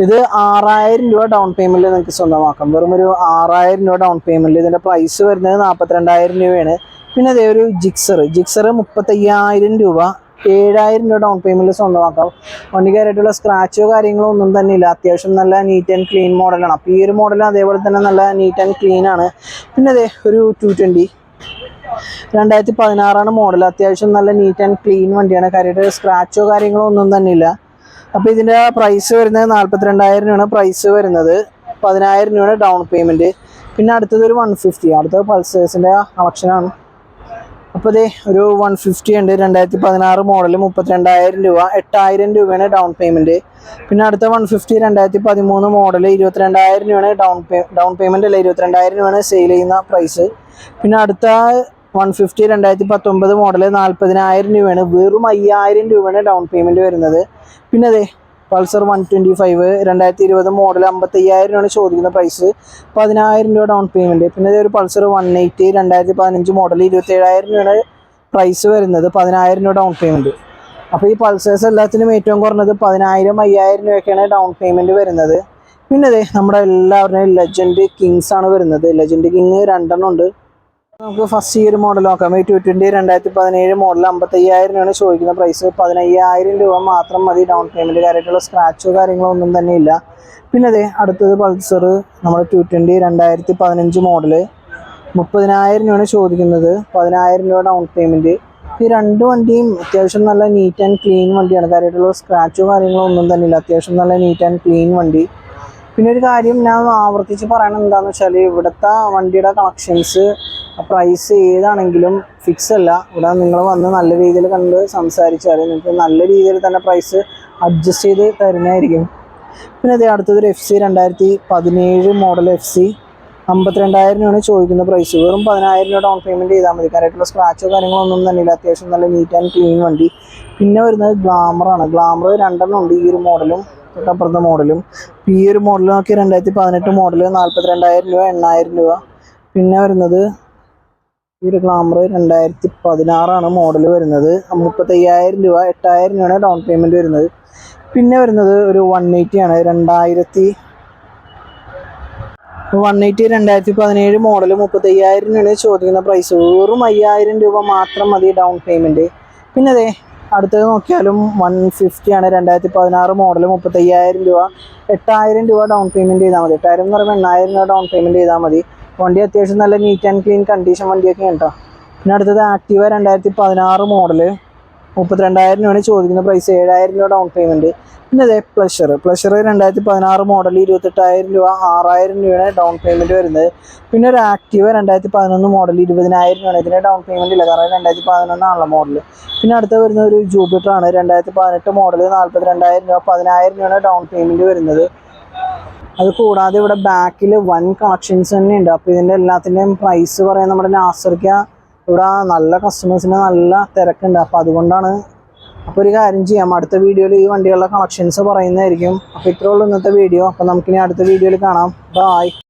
ഇത് 6,000 രൂപ ഡൗൺ പേയ്മെൻറ്റിൽ നിങ്ങൾക്ക് സ്വന്തമാക്കാം. വെറും ഒരു 6,000 രൂപ ഡൗൺ പേയ്മെൻറ്റിൽ. ഇതിൻ്റെ പ്രൈസ് വരുന്നത് 42,000 രൂപയാണ്. പിന്നെ അതേ ഒരു ജിക്സർ 35,000 രൂപ, 7,000 രൂപ ഡൗൺ പേയ്മെൻറ്റിൽ സ്വന്തമാക്കാം. വണ്ടിക്കാരായിട്ടുള്ള സ്ക്രാച്ചോ കാര്യങ്ങളോ ഒന്നും തന്നെ ഇല്ല. അത്യാവശ്യം നല്ല നീറ്റ് ആൻഡ് ക്ലീൻ മോഡലാണ്. അപ്പോൾ ഈ ഒരു മോഡൽ അതേപോലെ തന്നെ നല്ല നീറ്റ് ആൻഡ് ക്ലീൻ ആണ്. പിന്നെ അതേ ഒരു 220 2016 മോഡൽ. അത്യാവശ്യം നല്ല നീറ്റ് ആൻഡ് ക്ലീൻ വണ്ടിയാണ്. കാര്യമായിട്ട് സ്ക്രാച്ചോ കാര്യങ്ങളോ ഒന്നും തന്നെ ഇല്ല. അപ്പോൾ ഇതിൻ്റെ പ്രൈസ് വരുന്നത് 42,000 രൂപയാണ് പ്രൈസ് വരുന്നത്. 10,000 രൂപയാണ് ഡൗൺ പേയ്മെൻറ്റ്. പിന്നെ അടുത്തത് ഒരു 150, അടുത്തത് പൾസേഴ്സിൻ്റെ കളക്ഷനാണ്. അപ്പോൾ ഇതേ ഒരു 150 ഉണ്ട് 2016 മോഡൽ 32,000 രൂപ, 8,000 രൂപയാണ് ഡൗൺ പേയ്മെൻറ്റ്. പിന്നെ അടുത്ത 150 2013 മോഡൽ 22,000 രൂപയാണ് ഡൗൺ പേയ്മെൻറ്റ് അല്ല, 22,000 രൂപയാണ് സെയിൽ ചെയ്യുന്ന പ്രൈസ്. പിന്നെ അടുത്ത 150 2019 മോഡൽ 40,000 രൂപയാണ്. വെറും 5,000 രൂപയാണ് ഡൗൺ പേയ്മെൻറ്റ് വരുന്നത്. പിന്നെ അതെ പൾസർ 125 2020 മോഡൽ 55,000 രൂപയാണ് ചോദിക്കുന്ന പ്രൈസ്. 10,000 രൂപ ഡൗൺ പേയ്മെൻറ്റ്. പിന്നെ ഒരു പൾസർ 180 2015 മോഡൽ 27,000 രൂപയാണ് പ്രൈസ് വരുന്നത്. 10,000 രൂപ ഡൗൺ പേയ്മെൻറ്റ്. അപ്പോൾ ഈ പൾസേഴ്സ് എല്ലാത്തിനും ഏറ്റവും കുറഞ്ഞത് 10,000 5,000 രൂപയൊക്കെയാണ് ഡൗൺ പേയ്മെൻറ്റ് വരുന്നത്. പിന്നെ അതെ നമ്മുടെ എല്ലാവരുടെയും ലെജൻഡ് കിങ്സ് ആണ് വരുന്നത്. ലെജൻഡ് കിങ് 2 ഉണ്ട്. നമുക്ക് ഫസ്റ്റ് ഈ ഒരു മോഡൽ നോക്കാം. ഈ 220 2017 മോഡൽ 55,000 രൂപയാണ് ചോദിക്കുന്ന പ്രൈസ്. 15,000 രൂപ മാത്രം മതി ഡൗൺ പേയ്മെൻറ്റ്. കാര്യമായിട്ടുള്ള സ്ക്രാച്ചോ കാര്യങ്ങളോ ഒന്നും തന്നെ ഇല്ല. പിന്നെ അതെ അടുത്തത് പൾസർ നമ്മുടെ 220 2015 മോഡൽ 30,000 രൂപയാണ് ചോദിക്കുന്നത്. 10,000 രൂപ ഡൗൺ പേയ്മെൻറ്റ്. ഈ 2 വണ്ടിയും അത്യാവശ്യം നല്ല നീറ്റ് ആൻഡ് ക്ലീൻ വണ്ടിയാണ്. കാര്യമായിട്ടുള്ള സ്ക്രാച്ചോ കാര്യങ്ങളോ ഒന്നും തന്നെ ഇല്ല. അത്യാവശ്യം നല്ല നീറ്റ് ആൻഡ് ക്ലീൻ വണ്ടി. പിന്നെ ഒരു കാര്യം ഞാൻ ആവർത്തിച്ച് പറയണത് എന്താണെന്ന് വെച്ചാൽ, ഇവിടുത്തെ വണ്ടിയുടെ കളക്ഷൻസ് പ്രൈസ് ഏതാണെങ്കിലും ഫിക്സ് അല്ല. ഇവിടെ നിങ്ങൾ വന്ന് നല്ല രീതിയിൽ കണ്ട് സംസാരിച്ചാൽ നിങ്ങൾക്ക് നല്ല രീതിയിൽ തന്നെ പ്രൈസ് അഡ്ജസ്റ്റ് ചെയ്ത് തരുന്നതായിരിക്കും. പിന്നെ അതേ അടുത്തതൊരു FC 2017 മോഡൽ FC 52,000 രൂപയാണ് ചോദിക്കുന്ന പ്രൈസ്. വെറും 10,000 രൂപ ഡൗൺ പേയ്മെൻറ്റ് ചെയ്താൽ മതി. കാര്യമായിട്ടുള്ള സ്ക്രാച്ചോ കാര്യങ്ങളൊന്നും തന്നെ ഇല്ല. അത്യാവശ്യം നല്ല നീറ്റ് ആൻഡ് ക്ലീൻ വണ്ടി. പിന്നെ വരുന്നത് ഗ്ലാമറാണ്. ഗ്ലാമർ 2 ഉണ്ട്, ഈ ഒരു മോഡലും തൊട്ടപ്പുറത്തെ മോഡലും. ഈ ഒരു മോഡൽ നോക്കി 2018 മോഡൽ 42,000 രൂപ 8,000 രൂപ. പിന്നെ വരുന്നത് ഈ ഒരു ഗ്ലാമർ 2016 മോഡൽ വരുന്നത് 35,000 രൂപ 8,000 രൂപയാണ് ഡൗൺ പേയ്മെൻറ്റ് വരുന്നത്. പിന്നെ വരുന്നത് ഒരു 180 ആണ്. 2017 മോഡൽ 35,000 രൂപയാണ് ചോദിക്കുന്ന പ്രൈസ്. വെറും 5,000 രൂപ മാത്രം മതി ഡൗൺ പേയ്മെൻറ്റ്. പിന്നെ അതെ അടുത്തത് നോക്കിയാലും 150 ആണ്. 2016 മോഡൽ 35,000 രൂപ 8,000 രൂപ ഡൗൺ പേയ്മെൻറ്റ് ചെയ്താൽ മതി. 8,000 എന്ന് പറയുമ്പോൾ 8,000 രൂപ ഡൗൺ പേയ്മെൻറ്റ് ചെയ്താൽ മതി. വണ്ടി അത്യാവശ്യം നല്ല നീറ്റ് ആൻഡ് ക്ലീൻ കണ്ടീഷൻ വണ്ടിയൊക്കെ കേട്ടോ. പിന്നെ അടുത്തത് ആക്റ്റീവ 2016 മോഡൽ 32,000 രൂപയാണ് ചോദിക്കുന്ന പ്രൈസ്. 7,000 രൂപ ഡൗൺ പേയ്മെൻറ്റ്. പിന്നെ അതെ പ്ലഷർ 2016 മോഡൽ 28,000 രൂപ 6,000 രൂപയാണ് ഡൗൺ പേയ്മെൻറ്റ് വരുന്നത്. പിന്നെ ഒരു ആക്റ്റീവ 2011 മോഡൽ 20,000 രൂപയാണ്. ഇതിന് ഡൗൺ പേയ്മെൻറ്റ് ഇല്ല, കാരണം 2011 ആണല്ലോ മോഡൽ. പിന്നെ അടുത്ത് വരുന്ന ഒരു ജൂപ്പിറ്ററാണ് 2018 മോഡൽ 42,000 രൂപ 10,000 രൂപയാണ് ഡൗൺ പേയ്മെൻറ്റ് വരുന്നത്. അത് കൂടാതെ ഇവിടെ ബാക്കിൽ വൻ കളക്ഷൻസ് തന്നെ ഉണ്ട്. അപ്പോൾ ഇതിൻ്റെ എല്ലാത്തിൻ്റെയും പ്രൈസ് പറയാൻ നമ്മുടെ നാസർക്ക ഇവിടെ നല്ല കസ്റ്റമേഴ്സിന് നല്ല തിരക്കുണ്ട്. അപ്പോൾ അതുകൊണ്ടാണ്. അപ്പോൾ ഒരു കാര്യം ചെയ്യാം, അടുത്ത വീഡിയോയിൽ ഈ വണ്ടികളുടെ കളക്ഷൻസ് പറയുന്നതായിരിക്കും. അപ്പോൾ ഇത്രേ ഉള്ളൂ ഇന്നത്തെ വീഡിയോ. അപ്പോൾ നമുക്കിനി അടുത്ത വീഡിയോയിൽ കാണാം. ബൈ.